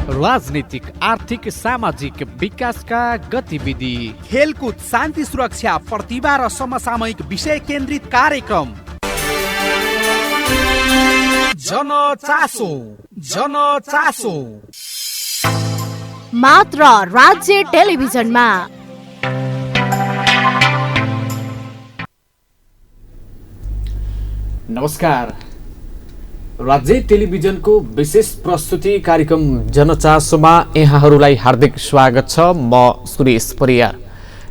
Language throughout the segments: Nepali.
राजनीतिक, आर्थिक, सामाजिक विकासका गतिविधि, खेलकुद, शान्ति सुरक्षा, प्रतिभा र समसामयिक विषय केन्द्रित कार्यक्रम। जनचासो जनचासो मात्र राज्य टेलिभिजनमा। नमस्कार। राज्य टेलिभिजनको विशेष प्रस्तुति कार्यक्रम जनचासोमा यहाँहरूलाई हार्दिक स्वागत छ। म सुरेश परियार।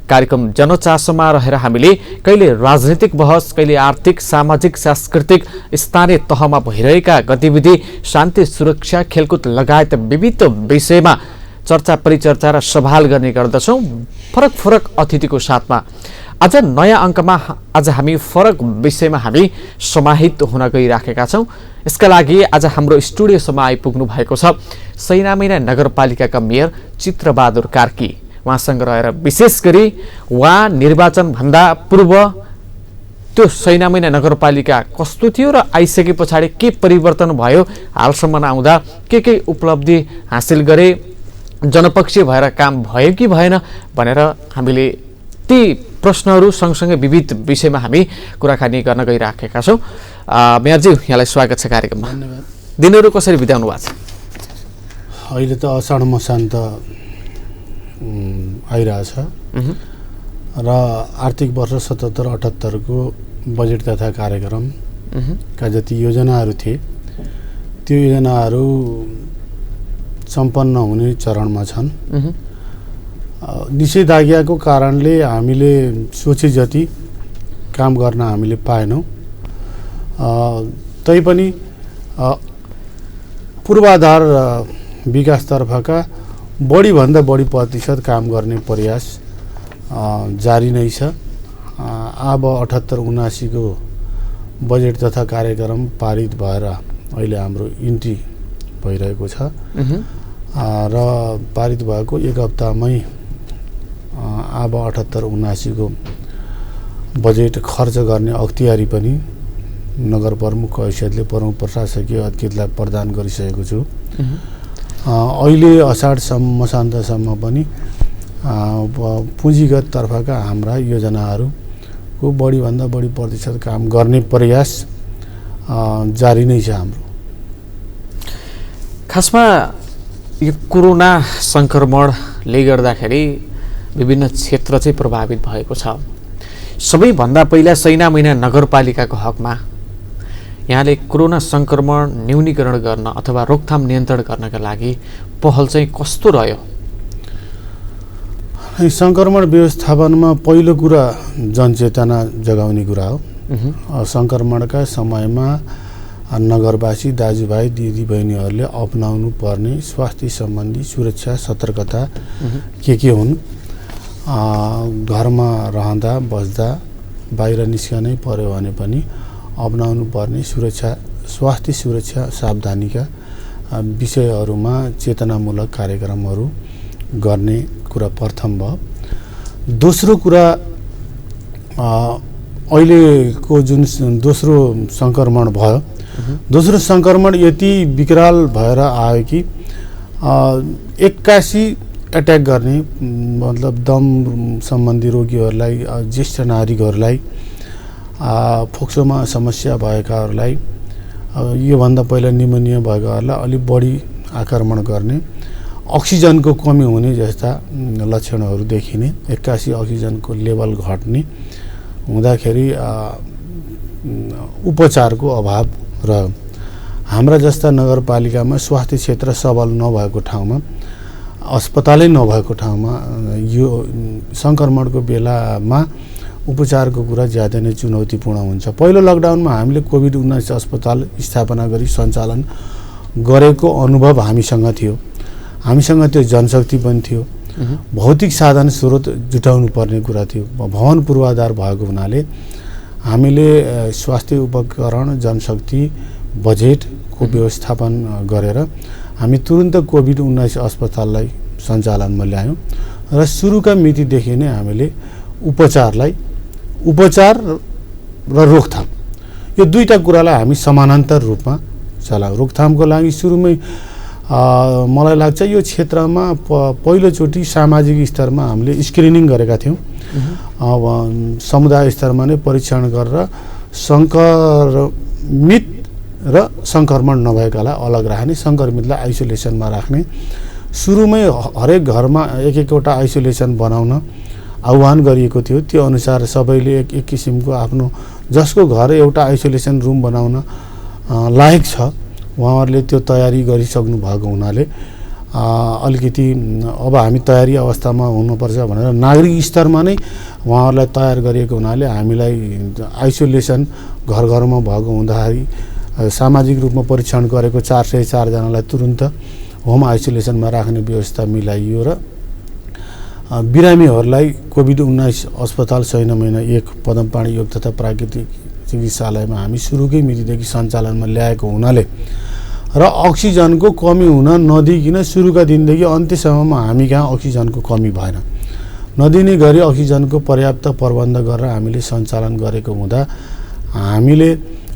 कार्यक्रम जनचासोमा रहेर हामीले कहिले राजनीतिक बहस, कहिले आर्थिक, सामाजिक, सांस्कृतिक, स्थानीय तहमा भइरहेका गतिविधि, शान्ति सुरक्षा, खेलकुद लगायत विविध विषयमा चर्चा परिचर्चा र सवाल गर्ने गर्दछौँ फरक फरक अतिथिको साथमा। आज नयाँ अङ्कमा आज हामी फरक विषयमा हामी समाहित हुन गइराखेका छौँ। यसका लागि आज हाम्रो स्टुडियोसम्म आइपुग्नु भएको छ सैनामैना नगरपालिकाका मेयर चित्रबहादुर कार्की। उहाँसँग रहेर विशेष गरी उहाँ निर्वाचनभन्दा पूर्व त्यो सैनामैना नगरपालिका कस्तो थियो र आइसके पछाडि के परिवर्तन भयो, हालसम्म आउँदा के उपलब्धि हासिल गरे, जनपक्षीय भएर काम भयो कि भएन भनेर हामीले ती प्रश्नहरू सँगसँगै विविध विषयमा हामी कुराकानी गर्न गइराखेका छौँ। मेयरज्यू, यहाँलाई स्वागत छ कार्यक्रममा। धन्यवाद। दिनहरू कसरी बिताउनु भएको छ? अहिले त असाढ मसान त आइरहेछ र आर्थिक वर्ष 77-78 को बजेट तथा कार्यक्रमका जति योजनाहरू थिए त्यो योजनाहरू सम्पन्न हुने चरणमा छन्। निषेधाज्ञाको कारणले हामीले सोचे जति काम गर्न हामीले पाएनौँ। तैपनि पूर्वाधार विकासतर्फका बढीभन्दा बढी प्रतिशत काम गर्ने प्रयास जारी नै छ। अब 78-79 को बजेट तथा कार्यक्रम पारित भएर अहिले हाम्रो इन्ट्री भइरहेको छ र पारित भएको एक हप्तामै अब 78-79 को बजेट खर्च गर्ने अख्तियारी पनि नगर प्रमुख हैसियतले प्रमुख प्रशासकीय अधिकृतलाई प्रदान गरिसकेको छु। अहिले असाढसम्म मसान्तसम्म पनि पुँजीगत तर्फका हाम्रा योजनाहरूको बढीभन्दा बढी प्रतिशत काम गर्ने प्रयास जारी नै छ हाम्रो। खासमा यो कोरोना सङ्क्रमणले गर्दाखेरि विभिन्न क्षेत्र चाहिँ प्रभावित भएको छ। सबैभन्दा पहिला सैनामैना नगरपालिकाको हकमा यहाँले कोरोना सङ्क्रमण न्यूनीकरण गर्न अथवा रोकथाम नियन्त्रण गर्नका लागि पहल चाहिँ कस्तो रह्यो? सङ्क्रमण व्यवस्थापनमा पहिलो कुरा जनचेतना जगाउने कुरा हो। सङ्क्रमणका समयमा नगरवासी दाजुभाइ दिदीबहिनीहरूले अपनाउनु पर्ने स्वास्थ्य सम्बन्धी सुरक्षा सतर्कता के हुन्, घरमा रहँदा बस्दा बाहिर निस्कनै पर्यो भने पनि अपनाउनु पर्ने स्वास्थ्य सुरक्षा सावधानीका विषयहरूमा चेतनामूलक कार्यक्रमहरू गर्ने कुरा प्रथम भयो। दोस्रो कुरा अहिलेको जुन दोस्रो सङ्क्रमण भयो, दोस्रो सङ्क्रमण यति विकराल भएर आयो कि 81 एट्याक गर्ने, मतलब दम सम्बन्धी रोगीहरूलाई, ज्येष्ठ नागरिकहरूलाई, फोक्सोमा समस्या भएकाहरूलाई, योभन्दा पहिला निमोनिया भएकाहरूलाई अलिक बढी आक्रमण गर्ने, अक्सिजनको कमी हुने जस्ता लक्षणहरू देखिने, 81 अक्सिजनको लेभल घट्ने हुँदाखेरि उपचारको अभाव रह्यो। हाम्रा जस्ता नगरपालिकामा स्वास्थ्य क्षेत्र सबल नभएको ठाउँमा, अस्पतालै नभएको ठाउँमा यो सङ्क्रमणको बेलामा उपचारको कुरा ज्यादा नै चुनौतीपूर्ण हुन्छ। पहिलो लकडाउनमा हामीले कोभिड-19 अस्पताल स्थापना गरी सञ्चालन गरेको अनुभव हामीसँग थियो। हामीसँग त्यो जनशक्ति पनि थियो, भौतिक साधन स्रोत जुटाउनु पर्ने कुरा थियो। भवन पूर्वाधार भएको हुनाले हामीले स्वास्थ्य उपकरण, जनशक्ति, बजेटको व्यवस्थापन गरेर हामी तुरुन्त कोभिड-19 अस्पताललाई सञ्चालनमा ल्यायौँ र सुरुका मितिदेखि नै हामीले उपचार र रोकथाम यो दुईटा कुरालाई हामी समानान्तर रूपमा चलायौँ। रोकथामको लागि सुरुमै मलाई लाग्छ यो क्षेत्रमा पहिलोचोटि सामाजिक स्तरमा हामीले स्क्रिनिङ गरेका थियौँ। अब समुदाय स्तरमा नै परीक्षण गरेर सङ्क्रमित र सङ्क्रमण नभएकालाई अलग राख्ने, सङ्क्रमितलाई आइसोलेसनमा राख्ने, सुरुमै हरेक घरमा एकवटा आइसोलेसन बनाउन आह्वान गरिएको थियो। त्यो अनुसार सबैले एक किसिमको आफ्नो जसको घर एउटा आइसोलेसन रुम बनाउन लायक छ उहाँहरूले त्यो तयारी गरिसक्नु भएको हुनाले अलिकति अब हामी तयारी अवस्थामा हुनुपर्छ भनेर नागरिक स्तरमा नै उहाँहरूलाई तयार गरिएको हुनाले हामीलाई आइसोलेसन घर घरमा भएको हुँदाखेरि सामाजिक रूपमा परीक्षण गरेको 404 जनालाई तुरुन्त होम आइसोलेसनमा राख्ने व्यवस्था मिलाइयो र बिरामीहरूलाई कोभिड-19 अस्पताल 6 महिना 1 पदमपानी योग तथा प्राकृतिक चिकित्सालयमा हामी सुरुकै मितिदेखि सञ्चालनमा ल्याएको हुनाले र अक्सिजनको कमी हुन नदिइकन सुरुका दिनदेखि अन्त्यसम्ममा हामी कहाँ अक्सिजनको कमी भएन। नदिने गरी अक्सिजनको पर्याप्त प्रबन्ध गरेर हामीले सञ्चालन गरेको हुँदा हामीले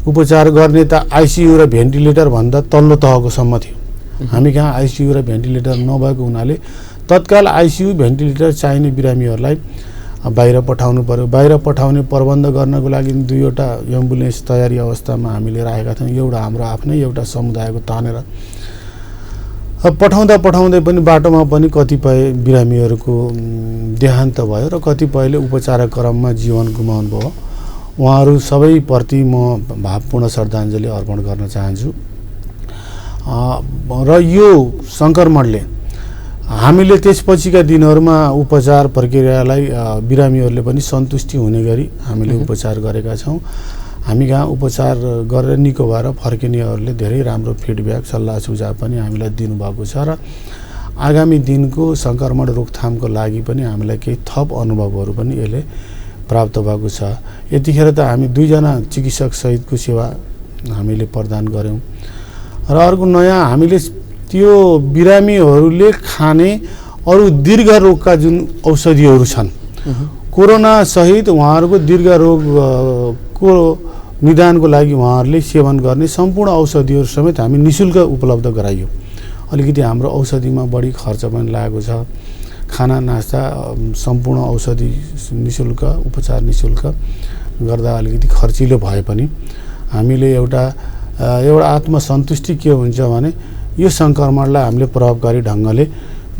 उपचार गर्ने त आइसियु र भेन्टिलेटर भन्दा तल्लो तहकोसम्म थियो। हामी कहाँ आइसियु र भेन्टिलेटर नभएको हुनाले तत्काल आइसियु भेन्टिलेटर चाहिने बिरामीहरूलाई बाहिर पठाउनु पर्यो। बाहिर पठाउने प्रबन्ध गर्नको लागि 2वटा एम्बुलेन्स तयारी अवस्थामा हामीले राखेका थियौँ। एउटा हाम्रो आफ्नै, एउटा समुदायको तानेर पठाउँदै पनि बाटोमा पनि कतिपय बिरामीहरूको देहान्त भयो र कतिपयले उपचार क्रममा जीवन गुमाउनु भयो। उहाँहरू सबैप्रति म भावपूर्ण श्रद्धाञ्जली अर्पण गर्न चाहन्छु। र यो सङ्क्रमणले हामीले त्यसपछिका दिनहरूमा उपचार प्रक्रियालाई बिरामीहरूले पनि सन्तुष्टि हुने गरी हामीले उपचार गरेका छौँ। हामी कहाँ उपचार गरेर निको भएर फर्किनेहरूले धेरै राम्रो फिडब्याक सल्लाह सुझाव पनि हामीलाई दिनुभएको छ र आगामी दिनको सङ्क्रमण रोकथामको लागि पनि हामीलाई केही थप अनुभवहरू पनि यसले प्राप्त भएको छ। यतिखेर त हामी 2 जना चिकित्सक सहितको सेवा हामीले प्रदान गऱ्यौँ र अर्को नयाँ हामीले त्यो बिरामीहरूले खाने अरू दीर्घ रोगका जुन औषधिहरू छन् कोरोना सहित उहाँहरूको दीर्घ रोगको निदानको लागि उहाँहरूले सेवन गर्ने सम्पूर्ण औषधिहरू समेत हामी निःशुल्क उपलब्ध गराइयो। अलिकति हाम्रो औषधिमा बढी खर्च पनि लागेको छ। खाना नास्ता सम्पूर्ण औषधि निःशुल्क, उपचार निःशुल्क गर्दा अलिकति खर्चिलो भए पनि हामीले एउटा आत्मसन्तुष्टि के हुन्छ भने यो सङ्क्रमणलाई हामीले प्रभावकारी ढङ्गले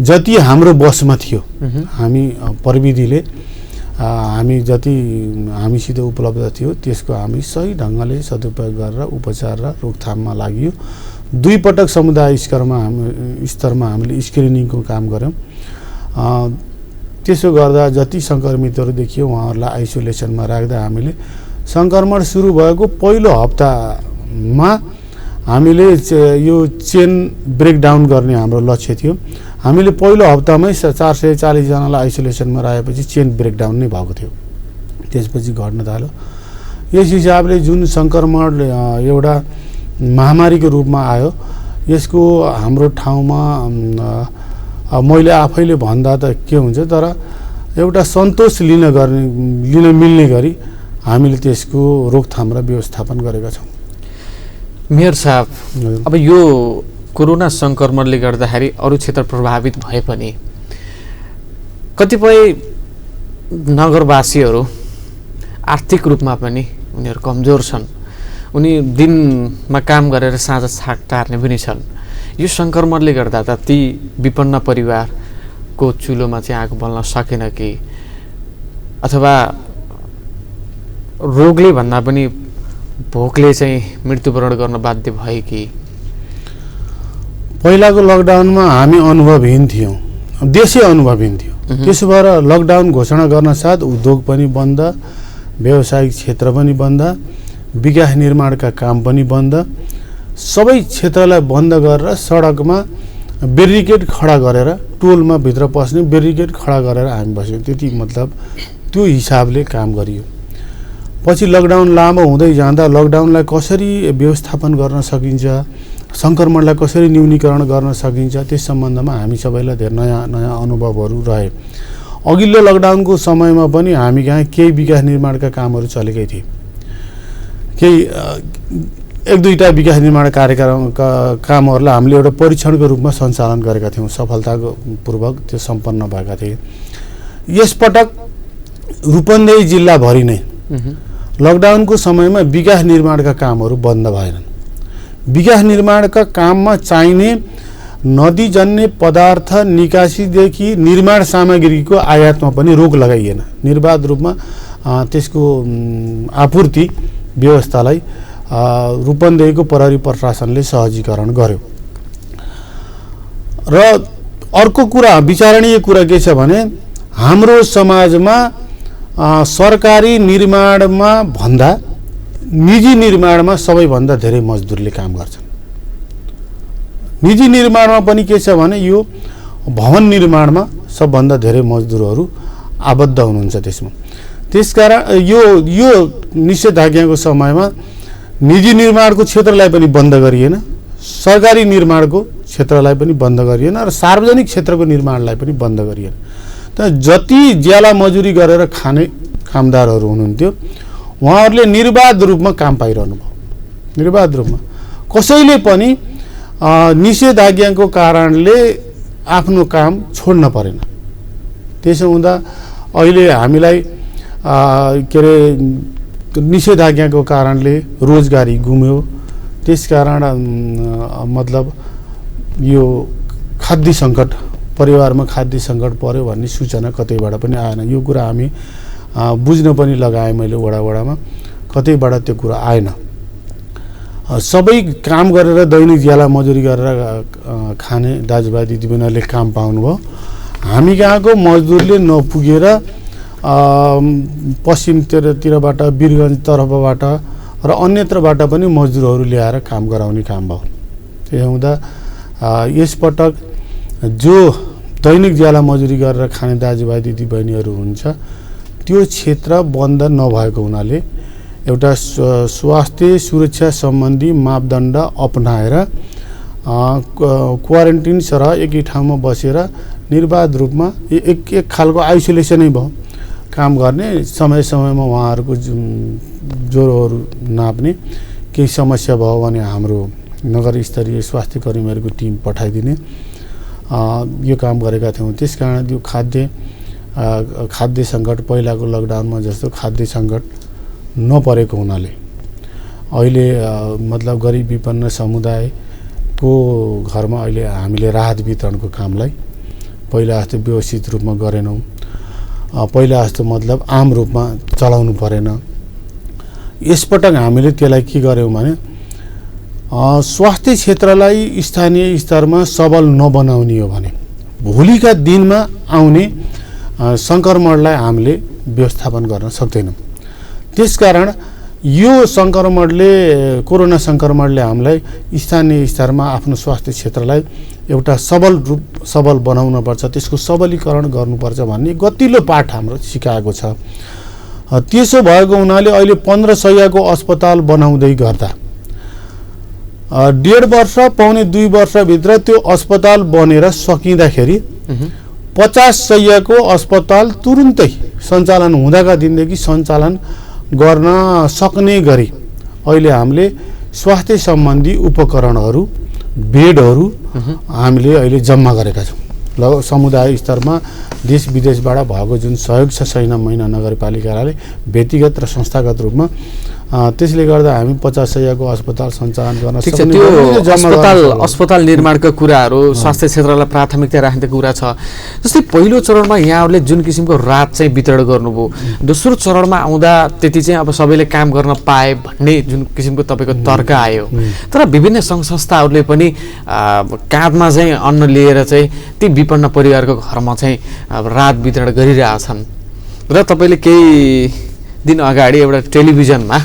जति हाम्रो बसमा थियो हामी प्रविधिले हामी जति हामीसित उपलब्ध थियो त्यसको हामी सही ढङ्गले सदुपयोग गरेर उपचार र रोकथाममा लाग्यो। 2 पटक समुदाय स्तरमा हामीले स्क्रिनिङको काम गऱ्यौँ। त्यसो गर्दा जति सङ्क्रमितहरू देखियो उहाँहरूलाई आइसोलेसनमा राख्दा हामीले सङ्क्रमण सुरु भएको पहिलो हप्तामा हामीले यो चेन ब्रेकडाउन गर्ने हाम्रो लक्ष्य थियो। हामीले पहिलो हप्तामै 440 जनालाई आइसोलेसनमा राखेपछि चेन ब्रेकडाउन नै भएको थियो। त्यसपछि घट्न थाल्यो। यस हिसाबले जुन सङ्क्रमण एउटा महामारीको रूपमा आयो यसको हाम्रो ठाउँमा मैले आफैले भन्दा त के हुन्छ तर एउटा सन्तोष लिन मिल्ने गरी हामीले त्यसको रोकथाम र व्यवस्थापन गरेका छौँ। मेयर साहब, अब यो कोरोना सङ्क्रमणले गर्दाखेरि अरू क्षेत्र प्रभावित भए पनि कतिपय नगरवासीहरू आर्थिक रूपमा पनि उनीहरू कमजोर छन्। उनी दिनमा काम गरेर साँझ छाक टार्ने पनि छन्। यो सङ्क्रमणले गर्दा त ती विपन्न परिवारको चुलोमा चाहिँ आगो बल्न सकेन कि अथवा रोगले भन्दा पनि भोकले चाहिँ मृत्युवरण गर्न बाध्य भए कि? पहिलाको लकडाउनमा हामी अनुभवहीन थियौँ, देशै अनुभवहीन थियो। त्यसो भएर लकडाउन घोषणा गर्न साथ उद्योग पनि बन्द, व्यावसायिक क्षेत्र पनि बन्द, विकास निर्माणका काम पनि बन्द, सबै क्षेत्रलाई बन्द गरेर सडकमा बेरिकेड खडा गरेर टोलमा भित्र पस्ने बेरिकेड खडा गरेर हामी बस्यौँ। त्यति मतलब त्यो हिसाबले काम गरियो। पछि लकडाउन लामो हुँदै जाँदा लकडाउनलाई कसरी व्यवस्थापन गर्न सकिन्छ, सङ्क्रमणलाई कसरी न्यूनीकरण गर्न सकिन्छ त्यस सम्बन्धमा हामी सबैलाई धेरै नयाँ अनुभवहरू रहे। अघिल्लो लकडाउनको समयमा पनि हामी कहाँ केही विकास निर्माणका कामहरू चलेकै थिए। केही एक दुईवटा विकास निर्माण कार्यक्रमका कामहरूलाई हामीले एउटा परीक्षणको रूपमा सञ्चालन गरेका थियौँ, सफलताको पूर्वक त्यो सम्पन्न भएका थिए। यसपटक रूपन्देही जिल्लाभरि नै लकडाउनको समयमा विकास निर्माणका कामहरू बन्द भएनन्। विकास निर्माणका काममा चाहिने नदीजन्य पदार्थ निकासीदेखि निर्माण सामग्रीको आयातमा पनि रोक लगाइएन। निर्बाध रूपमा त्यसको आपूर्ति व्यवस्थालाई रूपन्देहीको प्रहरी प्रशासनले सहजीकरण गर्यो। र अर्को कुरा, विचारणीय कुरा के छ भने हाम्रो समाजमा सरकारी निर्माणमा भन्दा निजी निर्माणमा सबैभन्दा धेरै मजदुरले काम गर्छन्। निजी निर्माणमा पनि के छ भने यो भवन निर्माणमा सबभन्दा धेरै मजदुरहरू आबद्ध हुनुहुन्छ त्यसमा। त्यसकारण यो निषेधाज्ञाको समयमा निजी निर्माणको क्षेत्रलाई पनि बन्द गरिएन, सरकारी निर्माणको क्षेत्रलाई पनि बन्द गरिएन र सार्वजनिक क्षेत्रको निर्माणलाई पनि बन्द गरिएन। त जति ज्याला मजुरी गरेर खाने कामदारहरू हुनुहुन्थ्यो उहाँहरूले निर्बाध रूपमा काम पाइरहनु भयो। निर्बाध रूपमा कसैले पनि निषेधाज्ञाको कारणले आफ्नो काम छोड्न परेन। त्यसो हुँदा अहिले हामीलाई के अरे निषेधाज्ञाको कारणले रोजगारी गुम्यो। त्यसकारण मतलब यो खाद्य सङ्कट, परिवारमा खाद्य सङ्कट पर्यो भन्ने सूचना कतैबाट पनि आएन। यो कुरा हामी बुझ्न पनि लगाएँ मैले वडामा, कतैबाट त्यो कुरा आएन। सबै काम गरेर दैनिक ज्याला मजुरी गरेर खाने दाजुभाइ दिदीबहिनीहरूले काम पाउनुभयो। हामी कहाँको मजदुरले नपुगेर पश्चिमतिरबाट, वीरगञ्ज तर्फबाट र अन्यत्रबाट पनि मजदुरहरू ल्याएर काम गराउने काम भयो। त्यसो हुँदा यसपटक जो दैनिक ज्याला मजुरी गरेर खाने दाजुभाइ दिदीबहिनीहरू हुन्छ त्यो क्षेत्र बन्द नभएको हुनाले एउटा स्वास्थ्य सुरक्षा सम्बन्धी मापदण्ड अपनाएर क्वारेन्टिन सरह एकै ठाउँमा बसेर निर्बाध रूपमा एक खालको आइसोलेसनै भयो। काम गर्ने समय समयमा उहाँहरूको ज्वरोहरू नाप्ने, केही समस्या भयो भने हाम्रो नगर स्तरीय स्वास्थ्य कर्मीहरूको टिम पठाइदिने यो काम गरेका थियौँ। त्यसकारण यो खाद्य सङ्कट पहिलाको लकडाउनमा जस्तो खाद्य सङ्कट नपरेको हुनाले अहिले मतलब गरिब विपन्न समुदायको घरमा अहिले हामीले राहत वितरणको कामलाई पहिला जस्तो व्यवस्थित रूपमा गरेनौँ। पहिला जस्तो मतलब आम रूपमा चलाउनु परेन। यसपटक हामीले त्यसलाई के गर्यौँ भने स्वास्थ्य क्षेत्रलाई स्थानीय स्तरमा सबल नबनाउने हो भने भोलिका दिनमा आउने सङ्क्रमणलाई हामीले व्यवस्थापन गर्न सक्दैनौँ। त्यसकारण यो कोरोना सङ्क्रमणले हामीलाई स्थानीय स्तरमा आफ्नो स्वास्थ्य क्षेत्रलाई एउटा सबल बनाउनुपर्छ, त्यसको सबलीकरण गर्नुपर्छ भन्ने गतिलो पाठ हाम्रो सिकाएको छ। त्यसो भएको हुनाले अहिले 15 शय्याको अस्पताल बनाउँदै गर्दा 1.5 वर्ष पाउने 2 वर्षभित्र त्यो अस्पताल बनेर सकिँदाखेरि 50 शय्याको अस्पताल तुरुन्तै सञ्चालन हुँदाका दिनदेखि सञ्चालन गर्न सक्ने गरी अहिले हामीले स्वास्थ्य सम्बन्धी उपकरणहरू, बेडहरू हामीले अहिले जम्मा गरेका छौँ। समुदाय स्तरमा देश विदेशबाट भएको जुन सहयोग छ सैना महिना नगरपालिकाले व्यक्तिगत र संस्थागत रूपमा, त्यसले गर्दा हामी 50 शय्याको अस्पताल सञ्चालन गर्न सक्छौँ। त्यो अस्पताल निर्माणका कुराहरू स्वास्थ्य क्षेत्रलाई प्राथमिकता राख्ने कुरा छ। जस्तै पहिलो चरणमा यहाँहरूले जुन किसिमको राहत चाहिँ वितरण गर्नुभयो, दोस्रो चरणमा आउँदा त्यति चाहिँ अब सबैले काम गर्न पाए भन्ने जुन किसिमको तपाईँको तर्क आयो। तर विभिन्न सङ्घ संस्थाहरूले पनि काँधमा चाहिँ अन्न लिएर चाहिँ ती विपन्न परिवारको घरमा चाहिँ राहत वितरण गरिरहेछन् र तपाईँले केही दिन अगाडि एउटा टेलिभिजनमा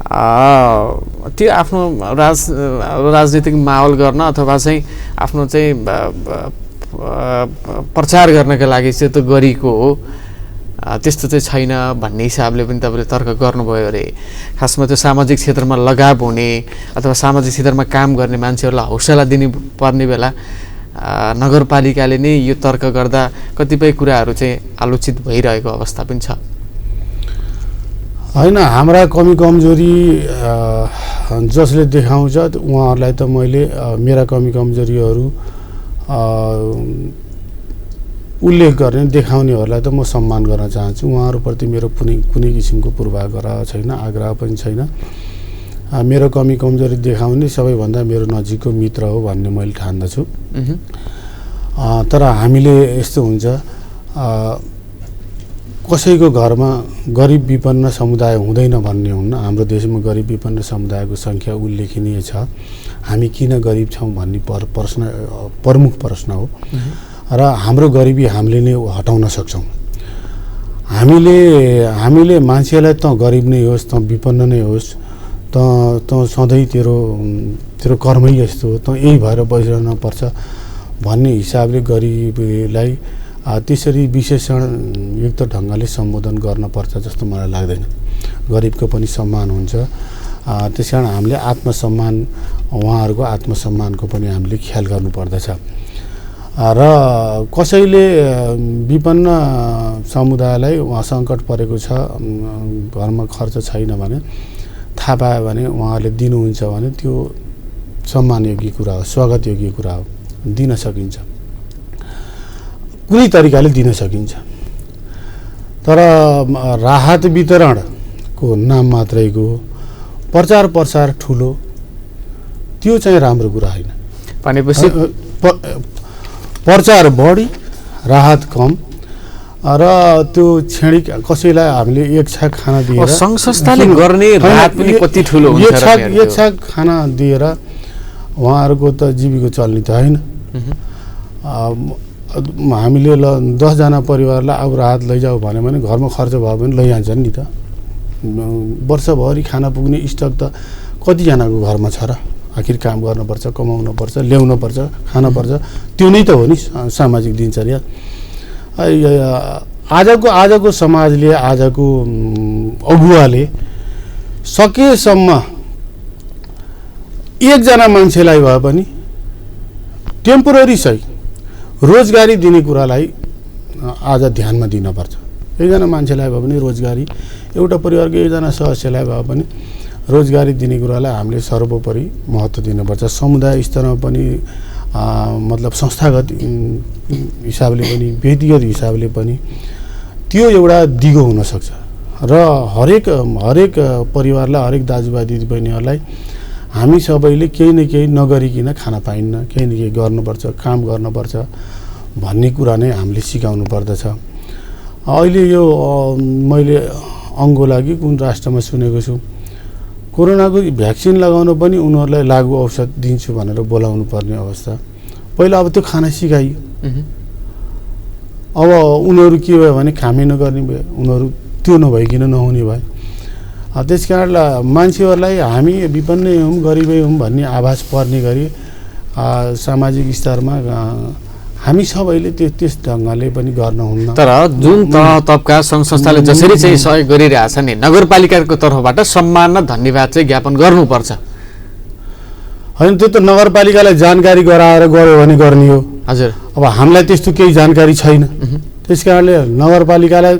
त्यो आफ्नो राजनीतिक माहौल गर्न अथवा चाहिँ आफ्नो चाहिँ प्रचार गर्नका लागि चाहिँ त्यो गरेको हो, त्यस्तो चाहिँ छैन भन्ने हिसाबले पनि तपाईँले तर्क गर्नुभयो अरे। खासमा त्यो सामाजिक क्षेत्रमा लगाव हुने अथवा सामाजिक क्षेत्रमा काम गर्ने मान्छेहरूलाई हौसला दिनुपर्ने बेला नगरपालिकाले नै यो तर्क गर्दा कतिपय कुराहरू चाहिँ आलोचित भइरहेको अवस्था पनि छ। होइन हाम्रा कमी कमजोरी जसले देखाउँछ उहाँहरूलाई त मैले मेरा कमी कमजोरीहरू उल्लेख गर्ने देखाउनेहरूलाई त म सम्मान गर्न चाहन्छु। उहाँहरूप्रति मेरो कुनै किसिमको पूर्वाग्रह छैन, आग्रह पनि छैन। मेरो कमी कमजोरी देखाउने सबैभन्दा मेरो नजिकको मित्र हो भन्ने मैले ठान्दछु। तर हामीले यस्तो हुन्छ कसैको घरमा गरिब विपन्न समुदाय हुँदैन भन्ने हुन्न। हाम्रो देशमा गरिब विपन्न समुदायको सङ्ख्या उल्लेखनीय छ। हामी किन गरिब छौँ भन्ने प्रमुख प्रश्न हो र हाम्रो गरिबी हामीले नै हटाउन सक्छौँ। हामीले मान्छेलाई त गरिब नै होस् त विपन्न नै होस् त सधैँ तेरो कर्मै यस्तो हो त यही भएर बसिरहन पर्छ भन्ने हिसाबले गरिबीलाई त्यसरी विशेषणयुक्त ढङ्गले सम्बोधन गर्नुपर्छ जस्तो मलाई लाग्दैन। गरिबको पनि सम्मान हुन्छ। त्यस कारण हामीले आत्मसम्मान उहाँहरूको आत्मसम्मानको पनि हामीले ख्याल गर्नुपर्दछ र कसैले विपन्न समुदायलाई उहाँ सङ्कट परेको छ, घरमा खर्च छैन भने थाहा पायो भने उहाँहरूले दिनुहुन्छ भने त्यो सम्मानयोग्य कुरा हो, स्वागतयोग्य कुरा हो, दिन सकिन्छ, कुनै तरिकाले दिन सकिन्छ। तर राहत वितरणको नाम मात्रैको प्रचार प्रसार ठुलो त्यो चाहिँ राम्रो कुरा होइन। भनेपछि प्रचार बढी राहत कम र त्यो क्षणिक कसैलाई हामीले एक छाक खाना दिएर सङ्घ संस्थाले गर्ने राहत पनि कति ठुलो हुन्छ र एक छाक खाना दिएर उहाँहरूको त जीविका चल्ने त होइन। हामीले 10 जना परिवारलाई अब राहत लैजाऊ भन्यो भने घरमा खर्च भयो भने लैजान्छन् नि त। वर्षभरि खाना पुग्ने स्टक त कतिजनाको घरमा छ र? आखिर काम गर्नुपर्छ, कमाउनुपर्छ, ल्याउनुपर्छ, खानुपर्छ, त्यो नै त हो नि सामाजिक दिनचर्या। आजको समाजले आजको अगुवाले सकेसम्म एकजना मान्छेलाई भए पनि टेम्पोररी सही रोजगारी दिने कुरालाई आज ध्यानमा दिनुपर्छ। एकजना मान्छेलाई भए पनि रोजगारी, एउटा परिवारको एकजना सदस्यलाई भए पनि रोजगारी दिने कुरालाई हामीले सर्वोपरि महत्त्व दिनुपर्छ। समुदाय स्तरमा पनि मतलब संस्थागत हिसाबले पनि व्यक्तिगत हिसाबले पनि त्यो एउटा दिगो हुनसक्छ र हरेक परिवारलाई, हरेक दाजुभाइ दिदीबहिनीहरूलाई हामी सबैले केही न केही नगरिकन खान पाइन्न, केही न केही गर्नुपर्छ, काम गर्नुपर्छ भन्ने कुरा नै हामीले सिकाउनु पर्दछ। अहिले यो मैले अङ्गोला कि कुन राष्ट्रमा सुनेको छु, कोरोनाको भ्याक्सिन लगाउन पनि उनीहरूलाई लागु औषध दिन्छु भनेर बोलाउनु पर्ने अवस्था। पहिला अब त्यो खाना सिकाइयो। अब उनीहरू के भयो भने कामै नगर्ने भयो, उनीहरू त्यो नभइकन नहुने भयो। त्यस कारण मान्छेहरूलाई हामी विपन्नै हौँ, गरिबै हौँ भन्ने आभास पर्ने गरी सामाजिक स्तरमा हामी सबैले त्यस ढङ्गले पनि गर्न हुन्न। तर जुन तबका सङ्घ संस्थाले जसरी चाहिँ सहयोग गरिरहेछ नि, नगरपालिकाको तर्फबाट सम्मान र धन्यवाद चाहिँ ज्ञापन गर्नुपर्छ। होइन, त्यो त नगरपालिकालाई जानकारी गराएर गऱ्यो भने गर्ने हो। हजुर, अब हामीलाई त्यस्तो केही जानकारी छैन। त्यस कारणले नगरपालिकालाई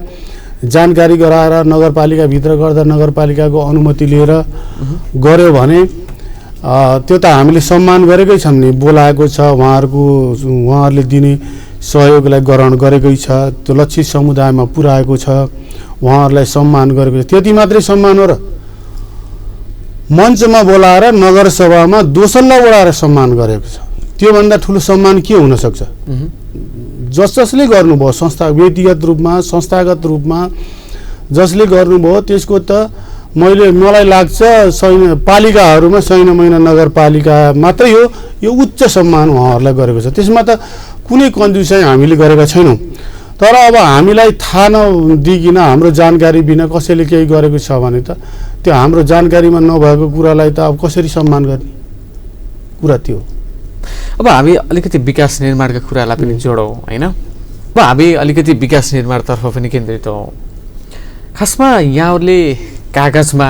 जानकारी गराएर नगरपालिकाभित्र गर्दा नगरपालिकाको अनुमति लिएर गऱ्यो भने त्यो त हामीले सम्मान गरेकै छौँ नि। बोलाएको छ, उहाँहरूले दिने सहयोगलाई ग्रहण गरेकै छ, त्यो लक्षित समुदायमा पुर्याएको छ, उहाँहरूलाई सम्मान गरेको छ। त्यति मात्रै सम्मान हो र? मञ्चमा बोलाएर नगरसभामा दोसल्ला ओढाएर सम्मान गरेको छ, त्योभन्दा ठुलो सम्मान के हुनसक्छ? जसले गर्नुभयो संस्था, व्यक्तिगत रूपमा, संस्थागत रूपमा जसले गर्नुभयो त्यसको त मलाई लाग्छ पालिकाहरूमा महिना नगरपालिका मात्रै हो यो उच्च सम्मान उहाँहरूलाई गरेको छ। त्यसमा त कुनै कन्जुसाइ हामीले गरेका छैनौँ। तर अब हामीलाई थाहा नदिइकन हाम्रो जानकारी बिना कसैले केही गरेको छ भने त त्यो हाम्रो जानकारीमा नभएको कुरालाई त अब कसरी सम्मान गर्ने कुरा त्यो। अब हामी अलिकति विकास निर्माणका कुरालाई पनि जोडौँ होइन। अब हामी अलिकति विकास निर्माणतर्फ पनि केन्द्रित हौँ। खासमा यहाँहरूले कागजमा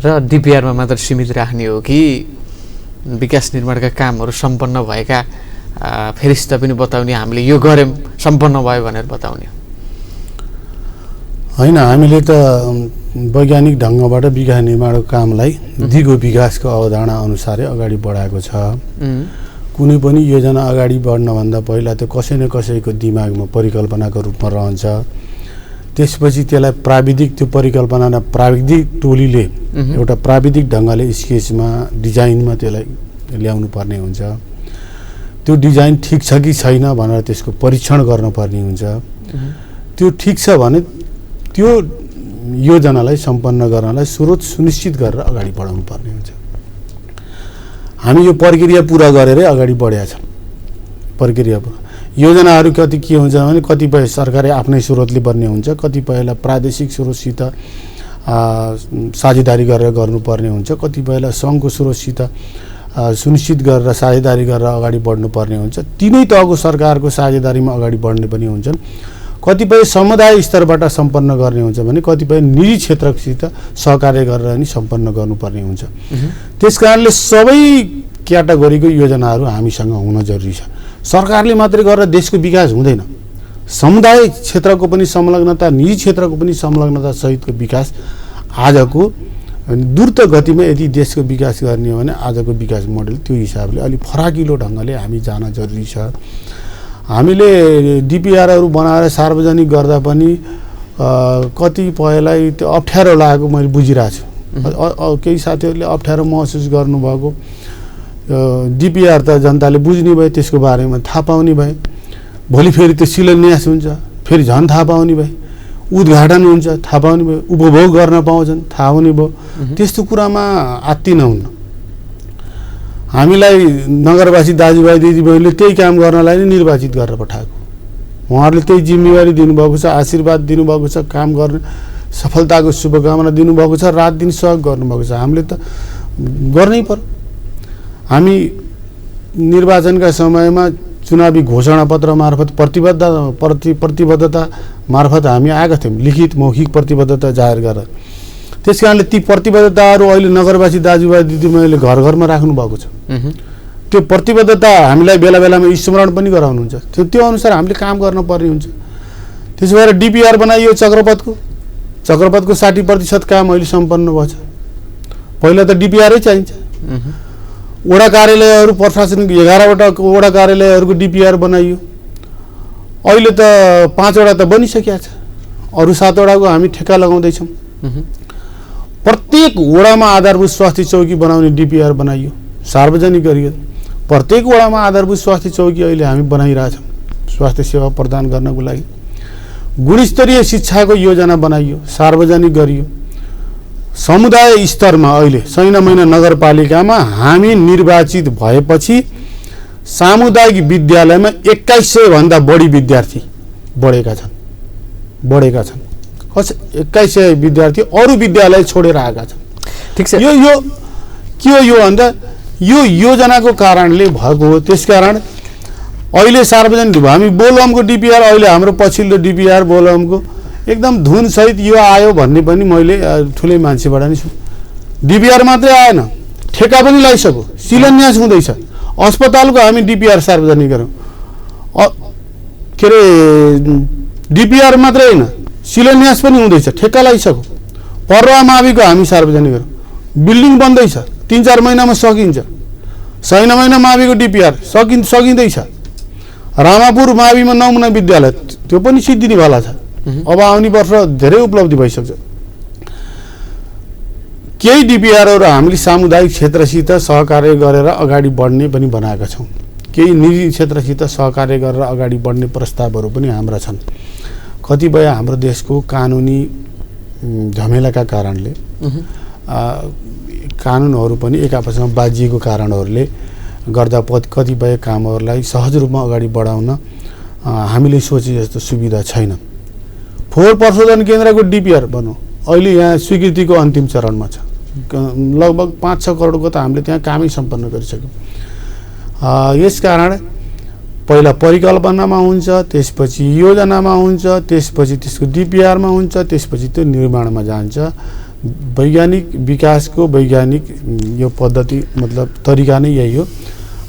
र डिपिआरमा मात्र सीमित राख्ने हो कि विकास निर्माणका कामहरू सम्पन्न भएका फेरिस्ता पनि बताउने, हामीले यो गऱ्यौँ सम्पन्न भयो भनेर बताउने? होइन, हामीले त वैज्ञानिक ढङ्गबाट विकास निर्माणको कामलाई दिगो विकासको अवधारणा अनुसारै अगाडि बढाएको छ। कुनै पनि योजना अगाडि बढ्नभन्दा पहिला त्यो कसै न कसैको दिमागमा परिकल्पनाको रूपमा रहन्छ। त्यसपछि त्यसलाई प्राविधिक, त्यो परिकल्पनालाई प्राविधिक टोलीले एउटा प्राविधिक ढङ्गले स्केचमा डिजाइनमा त्यसलाई ल्याउनु पर्ने हुन्छ। त्यो डिजाइन ठिक छ कि छैन भनेर त्यसको परीक्षण गर्नुपर्ने हुन्छ। त्यो ठिक छ भने त्यो योजनालाई सम्पन्न गर्नलाई स्रोत सुनिश्चित गरेर अगाडि बढाउनु पर्ने हुन्छ। हामी यो प्रक्रिया पुरा गरेरै अगाडि बढेका छौँ। प्रक्रिया योजनाहरू कति के हुन्छ भने कतिपय सरकारले आफ्नै स्रोतले बन्ने हुन्छ, कतिपयलाई प्रादेशिक स्रोतसित साझेदारी गरेर गर्नुपर्ने हुन्छ, कतिपयलाई सङ्घको स्रोतसित सुनिश्चित गरेर साझेदारी गरेर अगाडि बढ्नुपर्ने हुन्छ। तिनै तहको सरकारको साझेदारीमा अगाडि बढ्ने पनि हुन्छन्। कतिपय समुदाय स्तरबाट सम्पन्न गर्ने हुन्छ भने कतिपय निजी क्षेत्रसित सहकार्य गरेर नि सम्पन्न गर्नुपर्ने हुन्छ। त्यसकारणले सबै क्याटेगोरीको योजनाहरू हामीसँग हुन जरुरी छ। सरकारले मात्रै गरेर देशको विकास हुँदैन। समुदाय क्षेत्रको पनि संलग्नता, निजी क्षेत्रको पनि संलग्नता सहितको विकास आजको द्रुत गतिमा यदि देशको विकास गर्ने हो भने आजको विकास मोडेल त्यो हिसाबले अलि फराकिलो ढङ्गले हामी जान जरुरी छ। हामीले डिपिआरहरू बनाएर सार्वजनिक गर्दा पनि कतिपयलाई त्यो अप्ठ्यारो लागेको मैले बुझिरहेको छु। केही साथीहरूले अप्ठ्यारो महसुस गर्नुभएको। डिपिआर त जनताले बुझ्ने भए, त्यसको बारेमा थाहा पाउने भए, भोलि फेरि त्यो शिलान्यास हुन्छ, फेरि झन् थाहा पाउने भए, उद्घाटन हुन्छ थाहा पाउने भयो, उपभोग गर्न पाउँछन् थाहा हुने भयो। त्यस्तो कुरामा आत्ति नहुन्न। हामीलाई नगरवासी दाजुभाइ दिदीबहिनीले त्यही काम गर्नलाई नै निर्वाचित गरेर पठाएको। उहाँहरूले त्यही जिम्मेवारी दिनुभएको छ, आशीर्वाद दिनुभएको छ, काम गर्ने सफलताको शुभकामना दिनुभएको छ, रात दिन सहयोग गर्नुभएको छ। हामीले त गर्नै पर्यो। हामी निर्वाचनका समयमा चुनावी घोषणापत्र मार्फत प्रतिबद्धता मार्फत हामी आएका थियौँ, लिखित मौखिक प्रतिबद्धता जाहेर गरेर। त्यस कारणले ती प्रतिबद्धताहरू अहिले नगरवासी दाजुभाइ दिदीबहिनीले घर घरमा राख्नु भएको छ। त्यो प्रतिबद्धता हामीलाई बेला बेलामा स्मरण पनि गराउनुहुन्छ। त्यो अनुसार हामीले काम गर्न पर्ने हुन्छ। त्यसो भएर डिपिआर बनाइयो चक्रपथको 60% काम अहिले सम्पन्न भएछ। पहिला त डिपिआरै चाहिन्छ। वडा कार्यालयहरू प्रशासनिक 11वटा वडा कार्यालयहरूको डिपिआर बनाइयो। अहिले त 5वटा त बनिसकेका छ। अरू 7वटाको हामी ठेक्का लगाउँदैछौँ। प्रत्येक वडामा आधारभूत स्वास्थ्य चौकी बनाउने डिपिआर बनाइयो, सार्वजनिक गरियो। प्रत्येक वडामा आधारभूत स्वास्थ्य चौकी अहिले हामी बनाइरहेछौँ स्वास्थ्य सेवा प्रदान गर्नको लागि। गुणस्तरीय शिक्षाको योजना बनाइयो, सार्वजनिक गरियो। समुदाय स्तरमा अहिले सैनामैना नगरपालिकामा हामी निर्वाचित भएपछि सामुदायिक विद्यालयमा 2100 भन्दा बढी विद्यार्थी बढेका छन्। 2100 विद्यार्थी अरू विद्यालय छोडेर आएका छन्। ठिक छ। यो के हो? यो भन्दा यो योजनाको कारणले भएको हो। त्यसकारण अहिले सार्वजनिक हामी बोलबमको डिपिआर, अहिले हाम्रो पछिल्लो डिपिआर बोलबमको एकदम धुन सहित यो आयो भन्ने पनि मैले ठुलै मान्छेबाट नि सुने। डिपिआर मात्रै आएन, ठेक्का पनि लगाइसक्यो, शिलान्यास हुँदैछ। अस्पतालको हामी डिपिआर सार्वजनिक गरौँ। के अरे डिपिआर मात्रै होइन, शिलान्यास पनि हुँदैछ, ठेक्का लगाइसक्यो। पर्वा माविको हामी सार्वजनिक गरौँ। बिल्डिङ बन्दैछ, 3-4 महिनामा सकिन्छ। सैनामैना माविको डिपिआर सकिँदैछ। रामापुर माविमा नमुना विद्यालय त्यो पनि सिद्धिनेवाला छ। अब आउने वर्ष धेरै उपलब्धि भइसक्छ। केही डिपिआरहरू हामीले सामुदायिक क्षेत्रसित सहकार्य गरेर अगाडि बढ्ने पनि बनाएका छौँ। केही निजी क्षेत्रसित सहकार्य गरेर अगाडि बढ्ने प्रस्तावहरू पनि हाम्रा छन्। कतिपय हाम्रो देशको कानुनी झमेलाका कारणले कानुनहरू पनि एक आपसमा बाजिएको कारणहरूले गर्दा कतिपय कामहरूलाई सहज रूपमा अगाडि बढाउन हामीले सोचे जस्तो सुविधा छैन। फोहोर प्रशोधन केन्द्रको डिपिआर बनाऊ, अहिले यहाँ स्वीकृतिको अन्तिम चरणमा छ। लगभग 5-6 करोडको त हामीले त्यहाँ कामै सम्पन्न गरिसक्यौँ। यसकारण पहिला परिकल्पनामा हुन्छ, त्यसपछि योजनामा हुन्छ, त्यसपछि त्यसको डिपिआरमा हुन्छ, त्यसपछि त्यो निर्माणमा जान्छ। वैज्ञानिक विकासको वैज्ञानिक यो पद्धति मतलब तरिका नै यही हो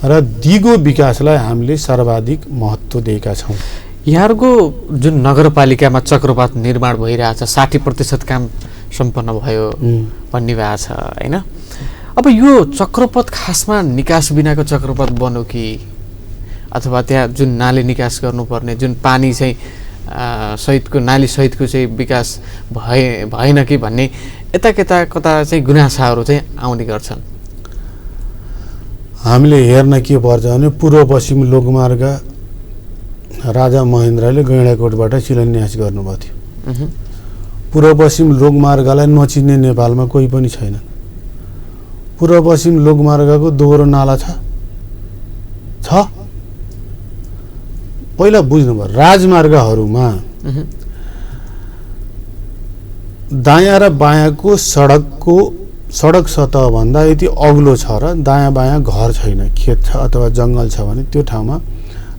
र दिगो विकासलाई हामीले सर्वाधिक महत्त्व दिएका छौँ। यहाँहरूको जुन नगरपालिकामा चक्रपात निर्माण भइरहेछ 60% काम सम्पन्न भयो भन्ने भएको छ होइन। अब यो चक्रपथ खासमा निकास बिनाको चक्रपथ बन्यो कि अथवा त्यहाँ जुन नाली निकास गर्नुपर्ने जुन पानी चाहिँ सहितको नाली सहितको चाहिँ विकास भएन कि भन्ने यता कता चाहिँ गुनासाहरू चाहिँ आउने गर्छन्। हामीले हेर्न के पर्छ भने पूर्व पश्चिम लोकमार्ग राजा महेन्द्रले गैँडाकोटबाट शिलान्यास गर्नुभएको थियो। पूर्व पश्चिम लोकमार्गलाई नचिन्ने नेपालमा कोही पनि छैन। पूर्व पश्चिम लोकमार्गको दोहोरो नाला छ। पहिला बुझ्नुभयो राजमार्गहरूमा दायाँ र बायाँको सडक सतहभन्दा यति अग्लो छ र दायाँ बायाँ घर छैन, खेत छ अथवा जङ्गल छ भने त्यो ठाउँमा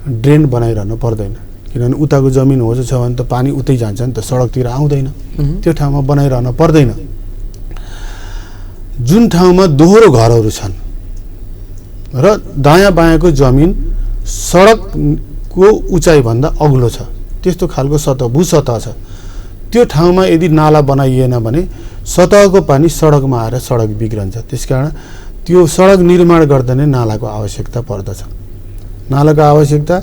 ड्रेन बनाइरहनु पर्दैन। किनभने उताको जमिन होचो छ भने त पानी उतै जान्छ नि त, सडकतिर आउँदैन। त्यो ठाउँमा बनाइरहन पर्दैन। जुन ठाउँमा दोहोरो घरहरू छन् र दायाँ बायाँको जमिन सडकको उचाइभन्दा अग्लो छ, त्यस्तो खालको भूसतह छ, त्यो ठाउँमा यदि नाला बनाइएन भने सतहको पानी सडकमा आएर सडक बिग्रन्छ। त्यसकारण त्यो सडक निर्माण गर्दा नै नालाको आवश्यकता पर्दछ। नालाको आवश्यकता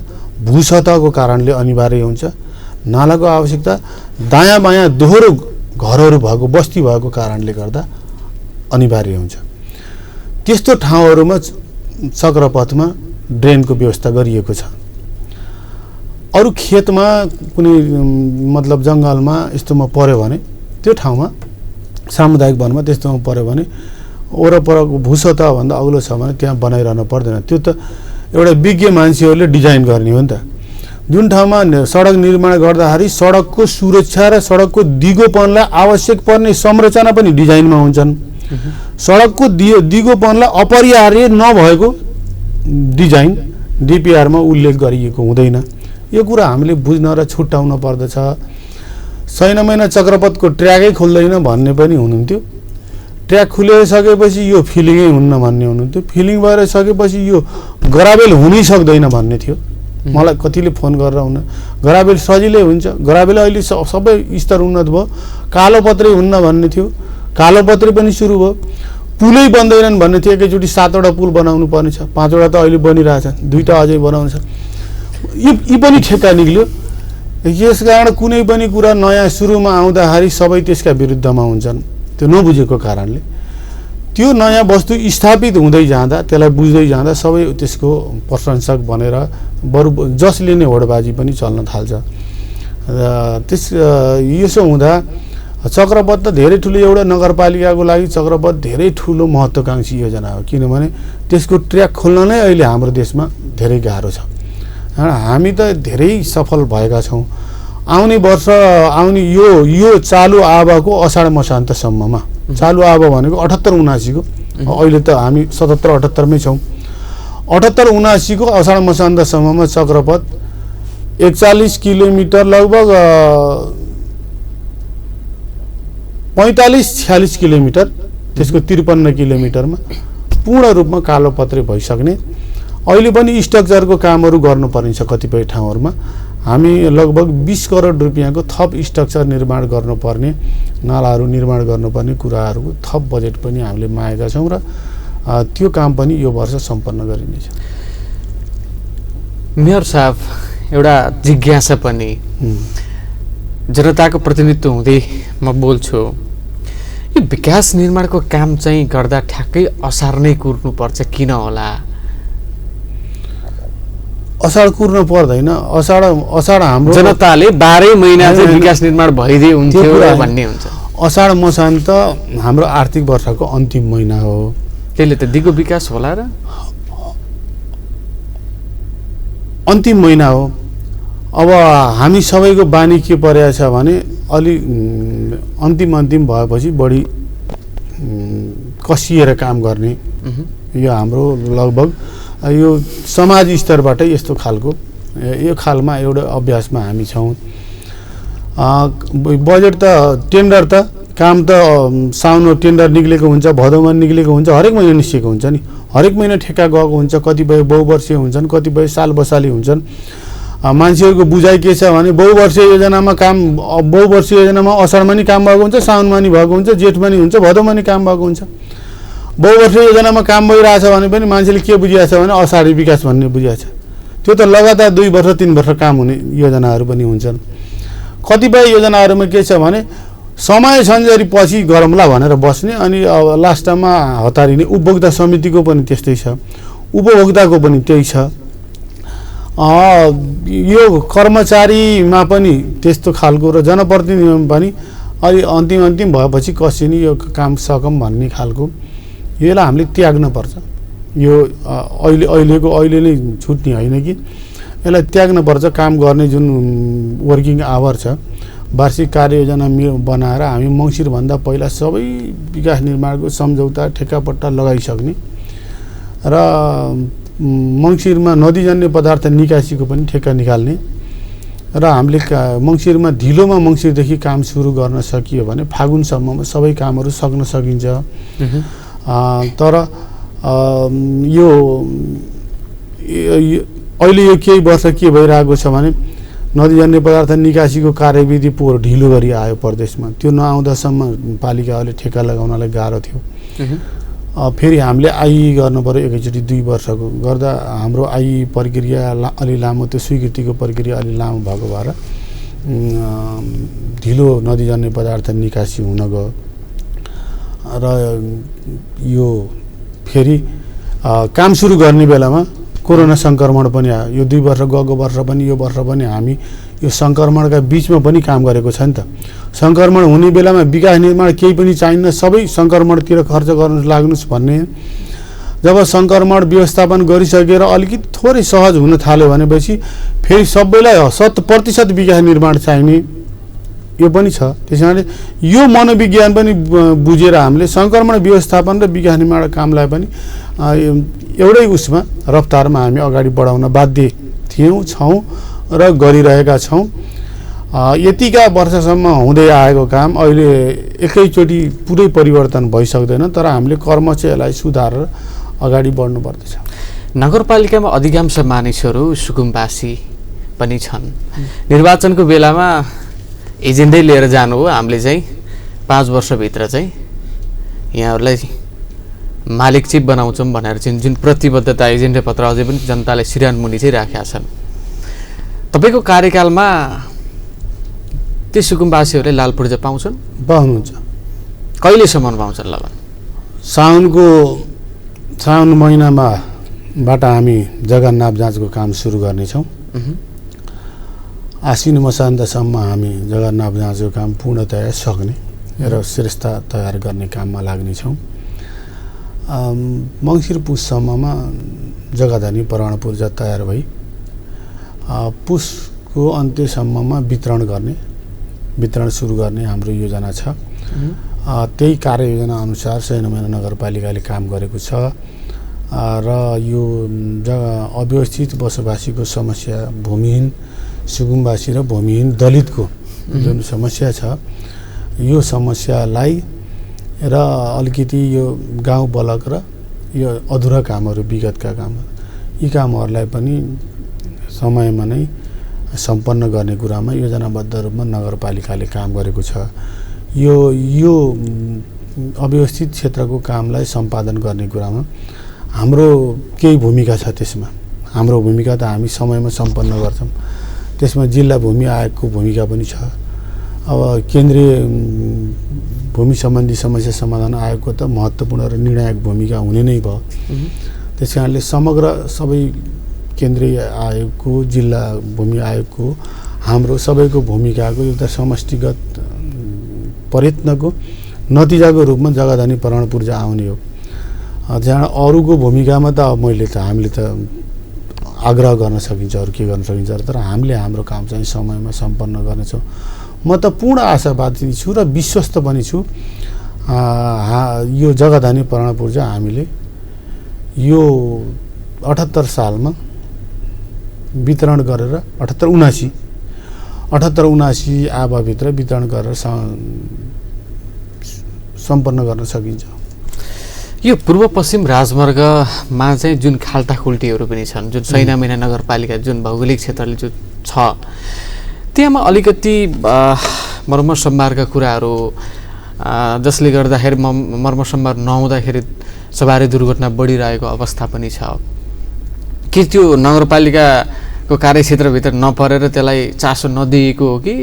भूसतहको कारणले अनिवार्य हुन्छ। नालाको आवश्यकता दायाँ बायाँ दोहोरो घरहरू भएको बस्ती भएको कारणले गर्दा अनिवार्य हुन्छ। त्यस्तो ठाउँहरूमा चक्रपथमा ड्रेनको व्यवस्था गरिएको छ। अरू खेतमा कुनै मतलब जङ्गलमा यस्तोमा पर्यो भने त्यो ठाउँमा सामुदायिक वनमा त्यस्तोमा पर्यो भने वरपरको भूसतहभन्दा अग्लो छ भने त्यहाँ बनाइरहनु पर्दैन। त्यो त एउटा विज्ञ मान्छेहरूले डिजाइन गर्ने हो नि त। जुन ठाउँमा सडक निर्माण गर्दाखेरि सडकको सुरक्षा र सडकको दिगोपनलाई आवश्यक पर्ने संरचना पनि डिजाइनमा हुन्छन्। सडकको दिगोपनलाई अपरिहार्य नभएको डिजाइन डिपिआरमा उल्लेख गरिएको हुँदैन। यो कुरा हामीले बुझ्न र छुट्याउन पर्दछ। छैन महिना चक्रपथको ट्र्याकै खुल्दैन भन्ने पनि हुनुहुन्थ्यो। ट्र्याक खुलिसकेपछि यो फिलिङै हुन्न भन्ने हुनुहुन्थ्यो। फिलिङ भएर सकेपछि यो ग्राभेल हुनै सक्दैन भन्ने थियो। मलाई कतिले फोन गरेर ग्राभेल सजिलै हुन्छ, ग्राभेल अहिले सबै स्तर उन्नत भयो, कालोपत्रै हुन्न भन्ने थियो। कालोपत्रै पनि सुरु भयो। पुलै बन्दैनन् भन्ने थियो। एकैचोटि 7वटा पुल बनाउनु पर्ने छ, 5वटा त अहिले बनिरहेछ, 2टा अझै बनाउनु छ। यी पनि ठेक्का निक्ल्यो। यसकारण कुनै पनि कुरा नयाँ सुरुमा आउँदाखेरि सबै त्यसका विरुद्धमा हुन्छन्। त्यो नबुझेको कारणले त्यो नयाँ वस्तु स्थापित हुँदै जाँदा, त्यसलाई बुझ्दै जाँदा सबै त्यसको प्रशंसक बनेर बरु जसले नै होडबाजी पनि चल्न थाल्छ। यसो हुँदा चक्रपथ त धेरै ठुलो, एउटा नगरपालिकाको लागि चक्रपथ धेरै ठुलो महत्त्वकांक्षी योजना हो। किनभने त्यसको ट्र्याक खोल्न नै अहिले हाम्रो देशमा धेरै गाह्रो छ। हामी त धेरै सफल भएका छौँ। आउने वर्ष यो चालु आवाको अषाढ मसान्तसम्ममा, चालु आवा भनेको 78-79 को, अहिले त हामी 77-78 छौँ। 78-79 को अषाढ मसान्तसम्ममा चक्रपथ 41 किलोमिटर लगभग 45-46 किलोमिटर, त्यसको 53 किलोमिटरमा पूर्ण रूपमा कालोपत्रे भइसक्ने। अहिले पनि स्ट्रक्चरको कामहरू गर्नुपर्ने छ कतिपय ठाउँहरूमा। हामी लगभग 20 करोड रुपियाँको थप स्ट्रक्चर निर्माण गर्नुपर्ने, नालाहरू निर्माण गर्नुपर्ने कुराहरूको थप बजेट पनि हामीले मागेका छौँ र त्यो काम पनि यो वर्ष सम्पन्न गरिनेछ। मेयर साहब, एउटा जिज्ञासा पनि, जनताको प्रतिनिधित्व हुँदै म बोल्छु, यो विकास निर्माणको काम चाहिँ गर्दा ठ्याक्कै असार नै कुर्नुपर्छ किन होला? असार कुर्न पर्दैन। असार हाम्रो जनताले 12 महिना चाहिँ विकास निर्माण भइदिए हुन्थ्यो भन्ने हुन्छ। असाढ मसान्त हाम्रो आर्थिक वर्षको अन्तिम महिना हो। त्यसले त दिगो विकास होला र? अन्तिम महिना हो। अब हामी सबैको बानी के परेको छ भने अलि अन्तिम भएपछि बढी कसिएर काम गर्ने। यो हाम्रो लगभग यो समाज स्तरबाटै यस्तो खालको यो खालमा एउटा अभ्यासमा हामी छौँ। बजेट त टेन्डर त काम त साउन टेन्डर निक्लेको हुन्छ, भदौमा निक्लेको हुन्छ, हरेक महिना निस्केको हुन्छ नि। हरेक महिना ठेक्का गएको हुन्छ। कतिपय बहुवर्षीय हुन्छन्, कतिपय साल बसाली हुन्छन्। मान्छेहरूको बुझाइ के छ भने बहुवर्षीय योजनामा बहुवर्षीय योजनामा असारमा नि काम भएको हुन्छ, साउनमा नि भएको हुन्छ, जेठमा नि हुन्छ, भदौमा नि काम भएको हुन्छ। बहुवर्षीय योजनामा काम भइरहेछ भने पनि मान्छेले के बुझिरहेछ भने असाढी विकास भन्ने बुझिरहेछ। त्यो त लगातार 2 वर्ष 3 वर्ष काम हुने योजनाहरू पनि हुन्छन्। कतिपय योजनाहरूमा के छ भने समय सन्जरी पछि गरौँला भनेर बस्ने अनि अब लास्टमा हतारिने। उपभोक्ता समितिको पनि त्यस्तै छ, उपभोक्ताको पनि त्यही छ। यो कर्मचारीमा पनि त्यस्तो खालको र जनप्रतिनिधिमा पनि अलि अन्तिम भएपछि कसिनी यो काम सकम भन्ने खालको यसलाई हामीले त्याग्न पर्छ। यो अहिले नै छुट्ने होइन कि यसलाई त्याग्न पर्छ। काम गर्ने जुन वर्किङ आवर छ, वार्षिक कार्ययोजना बनाएर हामी मङ्सिरभन्दा पहिला सबै विकास निर्माणको सम्झौता ठेक्कापट्टा लगाइसक्ने र मङ्सिरमा नदीजन्य पदार्थ निकासीको पनि ठेक्का निकाल्ने र हामीले मङ्सिरमा ढिलोमा मङ्सिरदेखि काम सुरु गर्न सकियो भने फागुनसम्ममा सबै कामहरू सक्न सकिन्छ। तर यो अहिले यो केही वर्ष के भइरहेको छ भने नदीजन्य पदार्थ निकासीको कार्यविधि पोहोर ढिलो गरी आयो प्रदेशमा। त्यो नआउँदासम्म पालिकाहरूले ठेक्का लगाउनलाई गाह्रो थियो। फेरि हामीले आइई गर्नु पऱ्यो एकैचोटि 2 वर्षको गर्दा हाम्रो आइई प्रक्रिया अलि लामो, त्यो स्वीकृतिको प्रक्रिया अलि लामो भएको भएर ढिलो नदीजन्य पदार्थ निकासी हुन गयो। र यो फेरि काम सुरु गर्ने बेलामा कोरोना सङ्क्रमण पनि आयो। यो 2 वर्ष गएको वर्ष पनि यो वर्ष पनि हामी यो सङ्क्रमणका बिचमा पनि काम गरेको छ नि त। सङ्क्रमण हुने बेलामा विकास निर्माण केही पनि चाहिन्न, सबै सङ्क्रमणतिर खर्च गर्न लाग्नुहोस् भन्ने। जब सङ्क्रमण व्यवस्थापन गरिसकेर अलिकति थोरै सहज हुन थाल्यो भनेपछि फेरि सबैलाई 100% विकास निर्माण चाहिने यो पनि छ। त्यस कारणले यो मनोविज्ञान पनि बुझेर हामीले सङ्क्रमण व्यवस्थापन र विकास निर्माण कामलाई पनि एउटै उसमा रफ्तारमा हामी अगाडि बढाउन बाध्य छौँ र गरिरहेका छौँ। यतिका वर्षसम्म हुँदै आएको काम अहिले एकैचोटि पुरै परिवर्तन भइसक्दैन, तर हामीले कर्म चाहिँ यसलाई सुधारेर अगाडि बढ्नु पर्दछ। नगरपालिकामा अधिकांश मानिसहरू सुकुम्बासी पनि छन्। निर्वाचनको बेलामा एजेन्डै लिएर जानु हो हामीले चाहिँ 5 वर्षभित्र चाहिँ यहाँहरूलाई मालिक चिप बनाउँछौँ भनेर चाहिँ जुन प्रतिबद्धता एजेन्डा पत्र अझै पनि जनताले सिरान मुनि चाहिँ राखेका छन्। तपाईँको कार्यकालमा ती सुकुम्बासीहरूले लाल पूर्जा पाउँछन्? पाउनुहुन्छ। कहिलेसम्म पाउँछन् ल? साउन महिनाबाट हामी जग्गा नाप जाँचको काम सुरु गर्नेछौँ। आश्विन मसान्तसम्म हामी जग्गा नाप जाँचको काम पूर्णतया सक्ने र श्रेष्ठता तयार गर्ने काममा लाग्नेछौँ। मङ्सिर पुससम्ममा जग्गाधनी प्रमाण पूर्जा तयार भई पुसको अन्त्यसम्ममा वितरण सुरु गर्ने हाम्रो योजना छ। त्यही कार्ययोजना अनुसार सैनमेरा नगरपालिकाले काम गरेको छ र यो अव्यवस्थित बसोबासीको समस्या, भूमिहीन सुकुम्बासी र भूमिहीन दलितको जुन समस्या छ, यो समस्यालाई र अलिकति यो गाउँ ब्लक र यो अधुरा कामहरू, विगतका कामहरू, यी कामहरूलाई पनि समयमा नै सम्पन्न गर्ने कुरामा योजनाबद्ध रूपमा नगरपालिकाले काम गरेको छ। यो अव्यवस्थित क्षेत्रको कामलाई सम्पादन गर्ने कुरामा हाम्रो केही भूमिका छ। त्यसमा हाम्रो भूमिका त हामी समयमा सम्पन्न गर्छौँ। त्यसमा जिल्ला भूमि आयोगको भूमिका पनि छ। अब केन्द्रीय भूमि सम्बन्धी समस्या समाधान आयोगको त महत्त्वपूर्ण र निर्णायक भूमिका हुने नै भयो। त्यस कारणले समग्र सबै केन्द्रीय आयोगको, जिल्ला भूमि आयोगको, हाम्रो सबैको भूमिकाको एउटा समष्टिगत प्रयत्नको नतिजाको रूपमा जग्गाधनी प्रमाण पूर्जा आउने हो। जहाँ अरूको भूमिकामा त अब हामीले त आग्रह गर्न सकिन्छ, अरू के गर्न सकिन्छ, तर हामीले हाम्रो काम चाहिँ समयमा सम्पन्न गर्नेछौँ। म त पूर्ण आशावादी छु र विश्वस्त पनि छु। यो जग्गाधनी प्रमाण पूर्जा हामीले यो 78 सालमा वितरण गरेर 78-79 आवाभित्र वितरण गरेर सम्पन्न गर्न सकिन्छ। यो पूर्व पश्चिम राजमार्गमा चाहिँ जुन खाल्टाखुल्टीहरू पनि छन्, जुन सैनामेरा नगरपालिका जुन भौगोलिक क्षेत्रले जुन छ। त्यहाँमा अलिकति मर्मसम्भारका कुराहरू जसले गर्दाखेरि मर्मसम्भार नहुँदाखेरि सवारी दुर्घटना बढिरहेको अवस्था पनि छ। के त्यो नगरपालिकाको कार्यक्षेत्रभित्र नपरेर त्यसलाई चासो नदिएको हो कि?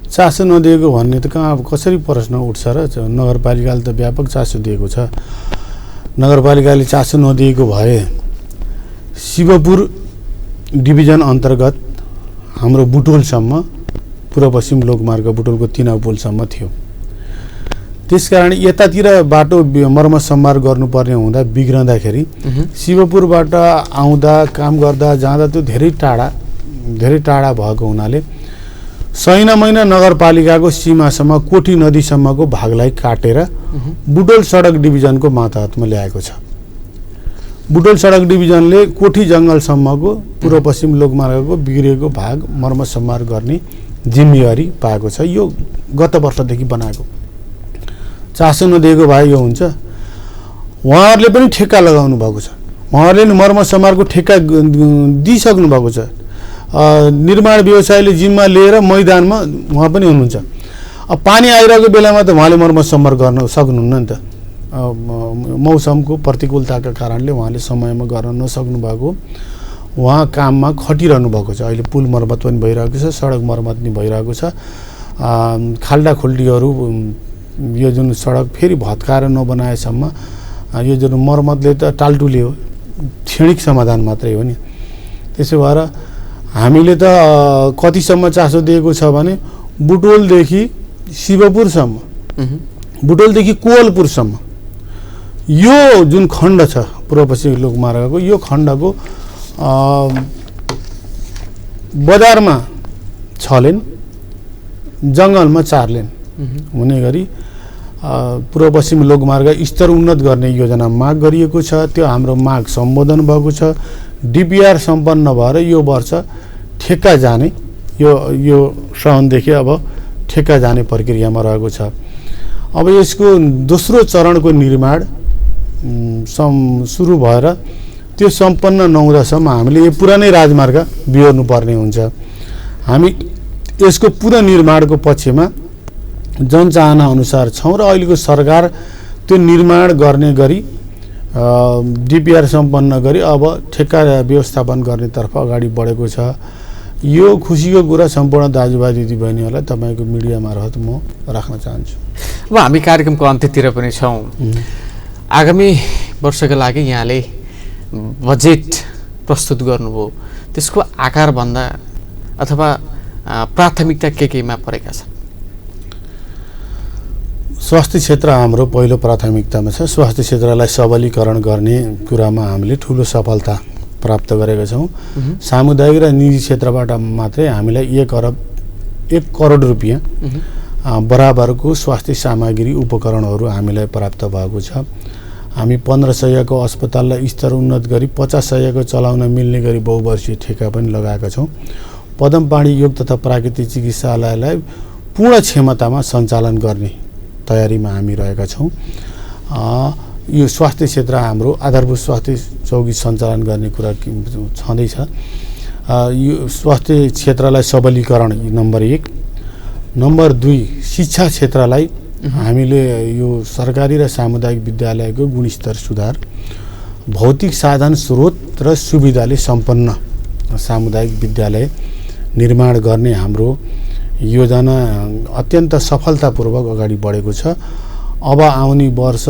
चासो नदिएको भन्ने त कहाँ, अब कसरी प्रश्न उठ्छ र? नगरपालिकाले त व्यापक चासो दिएको छ। नगरपालिकाले चासो नदिएको भए शिवपुर डिभिजन अन्तर्गत हाम्रो बुटोलसम्म, पूर्व पश्चिम लोकमार्ग बुटोलको 3 पुलसम्म थियो। त्यसकारण यतातिर बाटो मर्मसम्भार गर्नुपर्ने हुँदा बिग्रँदाखेरि शिवपुरबाट आउँदा काम गर्दा जाँदा त्यो धेरै टाढा भएको हुनाले सैना मैना नगरपालिकाको सीमासम्म कोठी नदीसम्मको भागलाई काटेर बुटोल सडक डिभिजनको मातहतमा ल्याएको छ। बुटोल सडक डिभिजनले कोठी जङ्गलसम्मको पूर्व पश्चिम लोकमार्गको बिग्रिएको भाग मर्मसम्भार गर्ने जिम्मेवारी पाएको छ। यो गत वर्षदेखि बनाएको। चासो नदिएको भए यो हुन्छ। उहाँहरूले पनि ठेक्का लगाउनु भएको छ। उहाँहरूले नि मर्मसम्भारको ठेक्का दिइसक्नु भएको छ। निर्माण व्यवसायले जिम्मा लिएर मैदानमा उहाँ पनि हुनुहुन्छ। अब पानी आइरहेको बेलामा त उहाँले मर्मसम्भार गर्न सक्नुहुन्न नि त। मौसमको प्रतिकूलताका कारणले उहाँले समयमा गर्न नसक्नु भएको, उहाँ काममा खटिरहनु भएको छ। अहिले पुल मर्मत पनि भइरहेको छ, सडक मर्मत पनि भइरहेको छ। खाल्डा खुल्डीहरू, यो जुन सडक फेरि भत्काएर नबनाएसम्म यो जुन मर्मतले त टालटुले हो, क्षणिक समाधान मात्रै हो नि। त्यसो भएर हामीले त कतिसम्म चासो दिएको छ भने बुटोलदेखि शिवपुरसम्म, बुटोलदेखि कोवलपुरसम्म यो जुन खण्ड छ पूर्व पश्चिम लोकमार्गको, यो खण्डको बजारमा 6 लेन, जङ्गलमा 4 लेन हुने गरी पूर्व पश्चिम लोकमार्ग स्तर उन्नत गर्ने योजना माग गरिएको छ। त्यो हाम्रो माग सम्बोधन भएको छ। डिपिआर सम्पन्न भएर यो वर्ष ठेक्का जाने, यो साउनदेखि अब ठेक्का जाने प्रक्रियामा रहेको छ। अब यसको दोस्रो चरणको निर्माण सुरु भएर त्यो सम्पन्न नहुँदासम्म हामीले यो पुरानै राजमार्ग बिहोर्नु पर्ने हुन्छ। हामी यसको पुरा निर्माणको पक्षमा जनचाहना अनुसार छौँ र अहिलेको सरकार त्यो निर्माण गर्ने गरी डिपिआर सम्पन्न गरी अब ठेक्का व्यवस्थापन गर्नेतर्फ अगाडि बढेको छ। यो खुसीको कुरा सम्पूर्ण दाजुभाइ दिदीबहिनीहरूलाई तपाईँको मिडिया मार्फत म राख्न चाहन्छु। अब हामी कार्यक्रमको अन्त्यतिर पनि छौँ। आगामी वर्षका लागि यहाँले बजेट प्रस्तुत गर्नुभयो, त्यसको आकारभन्दा अथवा प्राथमिकता केमा परेका छन्? स्वास्थ्य क्षेत्र हाम्रो पहिलो प्राथमिकतामा छ। स्वास्थ्य क्षेत्रलाई सबलीकरण गर्ने कुरामा हामीले ठुलो सफलता प्राप्त गरेका छौँ। सामुदायिक र निजी क्षेत्रबाट मात्रै हामीलाई 1 करोड रुपियाँ बराबरको स्वास्थ्य सामग्री उपकरणहरू हामीलाई प्राप्त भएको छ। हामी 1500 अस्पताललाई स्तर उन्नत गरी 5000 चलाउन मिल्ने गरी बहुवर्षीय ठेक्का पनि लगाएका छौँ। पदमपाडी योग तथा प्राकृतिक चिकित्सालयलाई पूर्ण क्षमतामा सञ्चालन गर्ने तयारीमा हामी रहेका छौँ। यो स्वास्थ्य क्षेत्र हाम्रो आधारभूत स्वास्थ्य चौकी सञ्चालन गर्ने कुरा छँदैछ। यो स्वास्थ्य क्षेत्रलाई सबलीकरण नम्बर 1। नम्बर 2, शिक्षा क्षेत्रलाई हामीले यो सरकारी र सामुदायिक विद्यालयको गुणस्तर सुधार, भौतिक साधन स्रोत र सुविधाले सम्पन्न सामुदायिक विद्यालय निर्माण गर्ने हाम्रो योजना अत्यन्त सफलतापूर्वक अगाडि बढेको छ। अब आउने वर्ष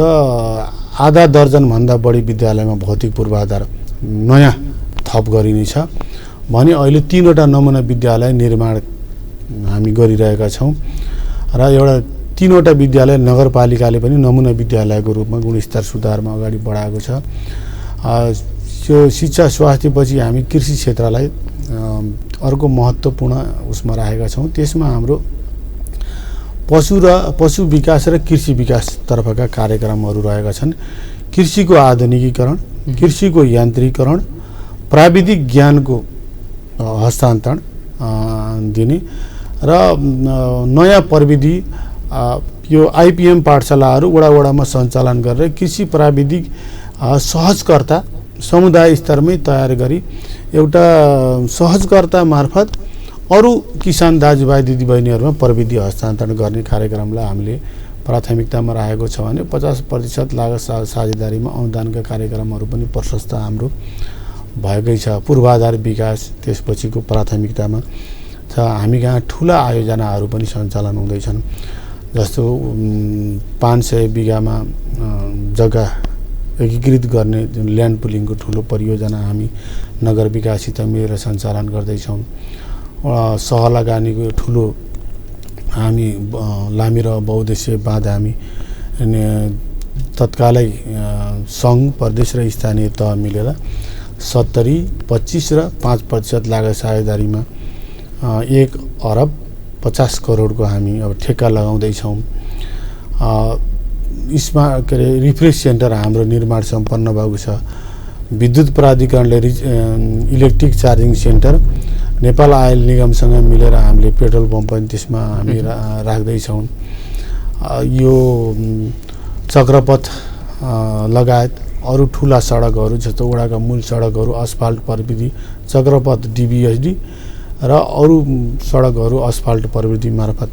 आधा दर्जनभन्दा बढी विद्यालयमा भौतिक पूर्वाधार नयाँ थप गरिनेछ भने अहिले 3वटा नमुना विद्यालय निर्माण हामी गरिरहेका छौँ र 3वटा विद्यालय नगरपालिकाले पनि नमुना विद्यालयको रूपमा गुणस्तर सुधारमा अगाडि बढाएको छ। त्यो शिक्षा स्वास्थ्यपछि हामी कृषि क्षेत्रलाई अर्को महत्त्वपूर्ण उसमा राखेका छौँ। त्यसमा हाम्रो पशु विकास र कृषि विकासतर्फका कार्यक्रमहरू रहेका छन्। कृषिको आधुनिकीकरण, कृषिको यान्त्रिकीकरण, प्राविधिक ज्ञानको हस्तान्तरण दिने र नयाँ प्रविधि यो आइपिएम पाठशालाहरू वडामा सञ्चालन गरेर कृषि प्राविधिक सहजकर्ता समुदाय स्तरमै तयार गरी एउटा सहजकर्ता मार्फत अरू किसान दाजुभाइ दिदीबहिनीहरूमा प्रविधि हस्तान्तरण गर्ने कार्यक्रमलाई हामीले प्राथमिकतामा राखेको छ भने 50% लागत साझेदारीमा अनुदानका कार्यक्रमहरू पनि प्रशस्त हाम्रो भएकै छ। पूर्वाधार विकास त्यसपछिको प्राथमिकतामा छ। हामी कहाँ ठुला आयोजनाहरू पनि सञ्चालन हुँदैछन्, जस्तो 500 बिघामा जग्गा एकीकृत गर्ने जुन ल्यान्ड पुलिङको ठुलो परियोजना हामी नगर विकाससित मिलेर सञ्चालन गर्दैछौँ। सह लगानीको ठुलो हामी लामी र बहुद्देश्य बाँध हामी तत्कालै सङ्घ प्रदेश र स्थानीय तह मिलेर 70, 25 र 5% लागत साझेदारीमा 1 अरब 50 करोडको हामी अब ठेक्का लगाउँदैछौँ। यसमा के अरे रिफ्रेस सेन्टर हाम्रो निर्माण सम्पन्न भएको छ। विद्युत प्राधिकरणले electric charging centre Nepal oil निगमसँग मिलेर हामीले पेट्रोल पम्प पनि त्यसमा हामी राख्दैछौँ। यो चक्रपथ लगायत अरू ठुला सडकहरू जस्तो वडाका मूल सडकहरू असफाल्ट प्रविधि चक्रपथ DBSD र अरू सडकहरू असफाल्ट प्रविधि मार्फत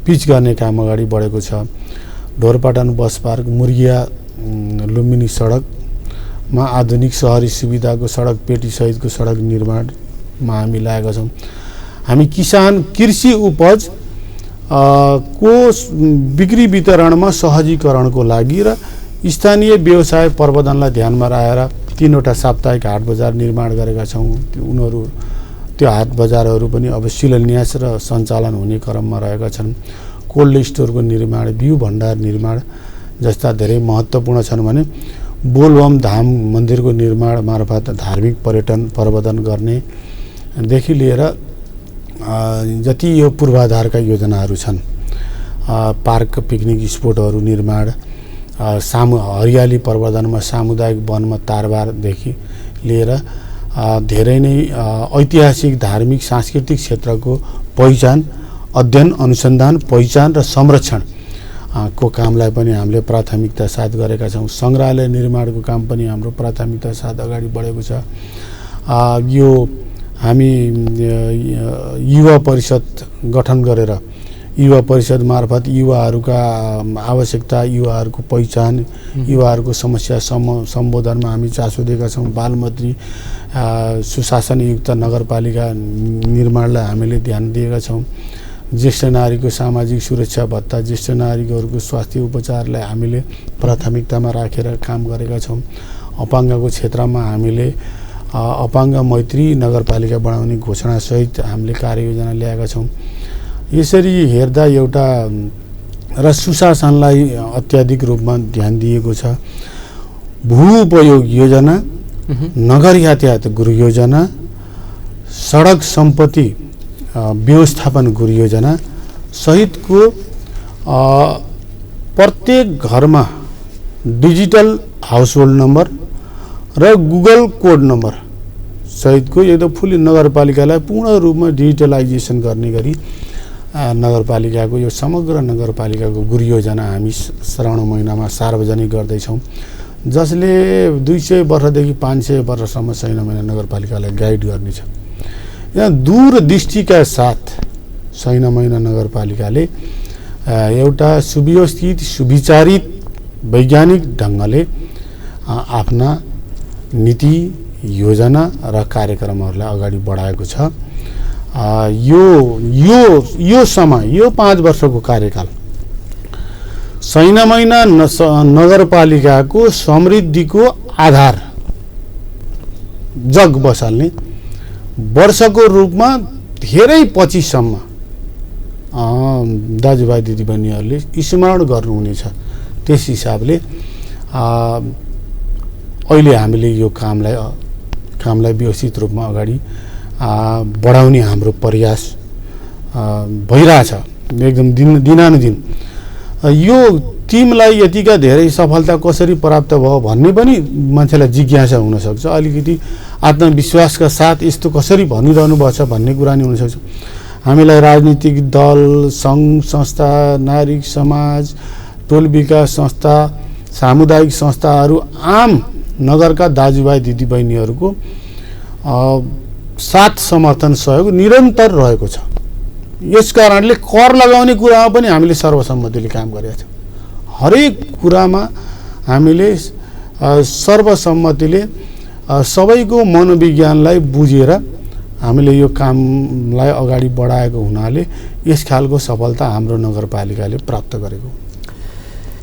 पिच गर्ने काम अगाडि बढेको छ। ढोरपाटन बस पार्क मुर्गिया लुम्बिनी सडकमा आधुनिक शहरी सुविधाको सडक पेटी सहितको सडक निर्माणमा हामी लागेका छौँ। हामी किसान कृषि उपज को बिक्री वितरणमा सहजीकरणको लागि र स्थानीय व्यवसाय प्रबन्धनलाई ध्यानमा राखेर 3वटा साप्ताहिक हाट बजार निर्माण गरेका छौँ। उनीहरू त्यो हाट बजारहरू पनि अब शिलान्यास र सञ्चालन हुने क्रममा रहेका छन्। कोल्ड स्टोरको निर्माण, बिउ भण्डार निर्माण जस्ता धेरै महत्त्वपूर्ण छन् भने बोलबम धाम मन्दिरको निर्माण मार्फत धार्मिक पर्यटन प्रवर्धन गर्नेदेखि लिएर जति यो पूर्वाधारका योजनाहरू छन्, पार्क पिकनिक स्पोटहरू निर्माण, हरियाली प्रवर्धनमा सामुदायिक वनमा तारबारदेखि लिएर धेरै नै ऐतिहासिक धार्मिक सांस्कृतिक क्षेत्रको पहिचान, अध्ययन अनुसन्धान पहिचान र संरक्षण को कामलाई पनि हामीले प्राथमिकता साथ गरेका छौँ। सङ्ग्रहालय निर्माणको काम पनि हाम्रो प्राथमिकता साथ अगाडि बढेको छ। यो हामी युवा परिषद गठन गरेर युवा परिषद मार्फत युवाहरूका आवश्यकता, युवाहरूको पहिचान, युवाहरूको समस्या सम्बोधनमा हामी चासो दिएका छौँ। बालमन्त्री सुशासनयुक्त नगरपालिका निर्माणलाई हामीले ध्यान दिएका छौँ। ज्येष्ठ नारीको सामाजिक सुरक्षा भत्ता, ज्येष्ठ नारीहरूको स्वास्थ्य उपचारलाई हामीले प्राथमिकतामा राखेर काम गरेका छौँ। अपाङ्गको क्षेत्रमा हामीले अपाङ्ग मैत्री नगरपालिका बनाउने घोषणासहित हामीले कार्ययोजना ल्याएका छौँ। यसरी हेर्दा एउटा र सुशासनलाई अत्याधिक रूपमा ध्यान दिएको छ। भू उपयोग योजना, नगर यातायात गृह योजना, सडक सम्पत्ति व्यवस्थापन गृह योजना सहितको प्रत्येक घरमा डिजिटल हाउसहोल्ड नम्बर र गुगल कोड नम्बर सहितको एकदम फुल्ली नगरपालिकालाई पूर्ण रूपमा डिजिटलाइजेसन गर्ने गरी नगरपालिकाको यो समग्र नगरपालिकाको गृह योजना हामी श्रावण महिनामा सार्वजनिक गर्दैछौँ, जसले 200 वर्षदेखि 500 वर्षसम्म छैन महिना नगरपालिकालाई गाइड गर्नेछ। यहाँ दूरदृष्टिका साथ छैन महिना नगरपालिकाले एउटा सुव्यवस्थित सुविचारित वैज्ञानिक ढङ्गले आफ्ना नीति योजना र कार्यक्रमहरूलाई अगाडि बढाएको छ। यो समय, यो 5 वर्षको कार्यकाल छैन महिना नगरपालिकाको समृद्धिको आधार जग बसाल्ने वर्षको रूपमा धेरै पछिसम्म दाजुभाइ दिदीबहिनीहरूले स्मरण गर्नुहुनेछ। त्यस हिसाबले अहिले हामीले यो कामलाई व्यवस्थित रूपमा अगाडि बढाउने हाम्रो प्रयास भइरहेछ एकदम दिनानुदिन। यो टिमलाई यतिका धेरै सफलता कसरी प्राप्त भयो भन्ने पनि मान्छेलाई जिज्ञासा हुनसक्छ। अलिकति आत्मविश्वासका साथ यस्तो कसरी भनिरहनु भएको छ भन्ने कुरा नि हुनसक्छ। हामीलाई राजनीतिक दल, सङ्घ संस्था, नागरिक समाज, टोल विकास संस्था सामुदायिक संस्थाहरू आम नगरका दाजुभाइ दिदीबहिनीहरूको साथ समर्थन सहयोग निरन्तर रहेको छ। यस कारणले कर लगाउने कुरामा पनि हामीले सर्वसम्मतिले काम गरेका छौँ। हरेक कुरामा हामीले सर्वसम्मतिले सबैको मनोविज्ञानलाई बुझेर हामीले यो कामलाई अगाडि बढाएको हुनाले यस खालको सफलता हाम्रो नगरपालिकाले प्राप्त गरेको।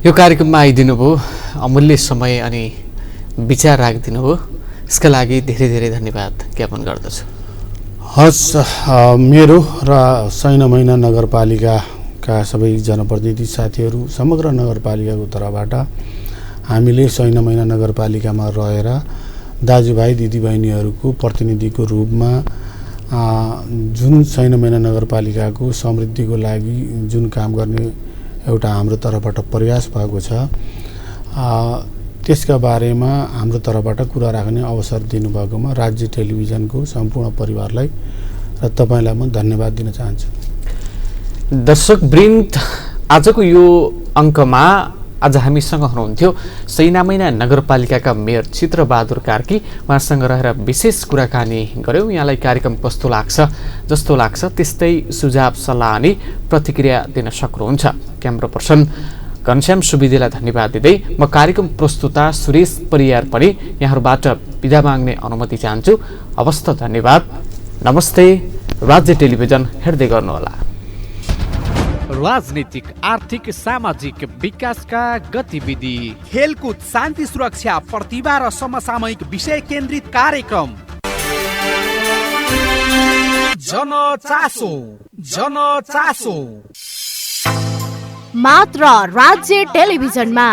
यो कार्यक्रममा आइदिनु भयो, अमूल्य समय अनि विचार राखिदिनु भयो, यसका लागि धेरै धेरै धन्यवाद ज्ञापन गर्दछु। हस्, मेरो र सैनमैना नगरपालिकाका सबै जनप्रतिनिधि साथीहरू समग्र नगरपालिकाको तर्फबाट हामीले सैनमैना नगरपालिकामा रहेर दाजुभाइ दिदीबहिनीहरूको प्रतिनिधिको रूपमा जुन सैनमैना नगरपालिकाको समृद्धिको लागि जुन काम गर्ने एउटा हाम्रो तर्फबाट प्रयास भएको छ, त्यसका बारेमा हाम्रो तर्फबाट कुरा राख्ने अवसर दिनुभएकोमा राज्य टेलिभिजनको सम्पूर्ण परिवारलाई र तपाईँलाई म धन्यवाद दिन चाहन्छु। दर्शकवृन्द, आजको यो अङ्कमा आज हामीसँग हुनुहुन्थ्यो सैनामैना नगरपालिकाका मेयर चित्रबहादुर कार्की। उहाँसँग रहेर विशेष कुराकानी गऱ्यौँ। यहाँलाई कार्यक्रम कस्तो लाग्छ, जस्तो लाग्छ त्यस्तै सुझाव सल्लाह अनि प्रतिक्रिया दिन सक्नुहुन्छ। क्यामेरा पर्सन घनश्याम सुवेदीलाई धन्यवाद दिँदै म कार्यक्रम प्रस्तुता सुरेश परियार पनि यहाँहरूबाट बिदा माग्ने अनुमति चाहन्छु। हवस् त, धन्यवाद, नमस्ते। राज्य टेलिभिजन हेर्दै गर्नुहोला। राजनीतिक, आर्थिक, सामाजिक विकासका गतिविधि, खेलकुद, शान्ति सुरक्षा, प्रतिभा र समसामयिक विषय केन्द्रित कार्यक्रम मात्र राज्य टेलिभिजनमा।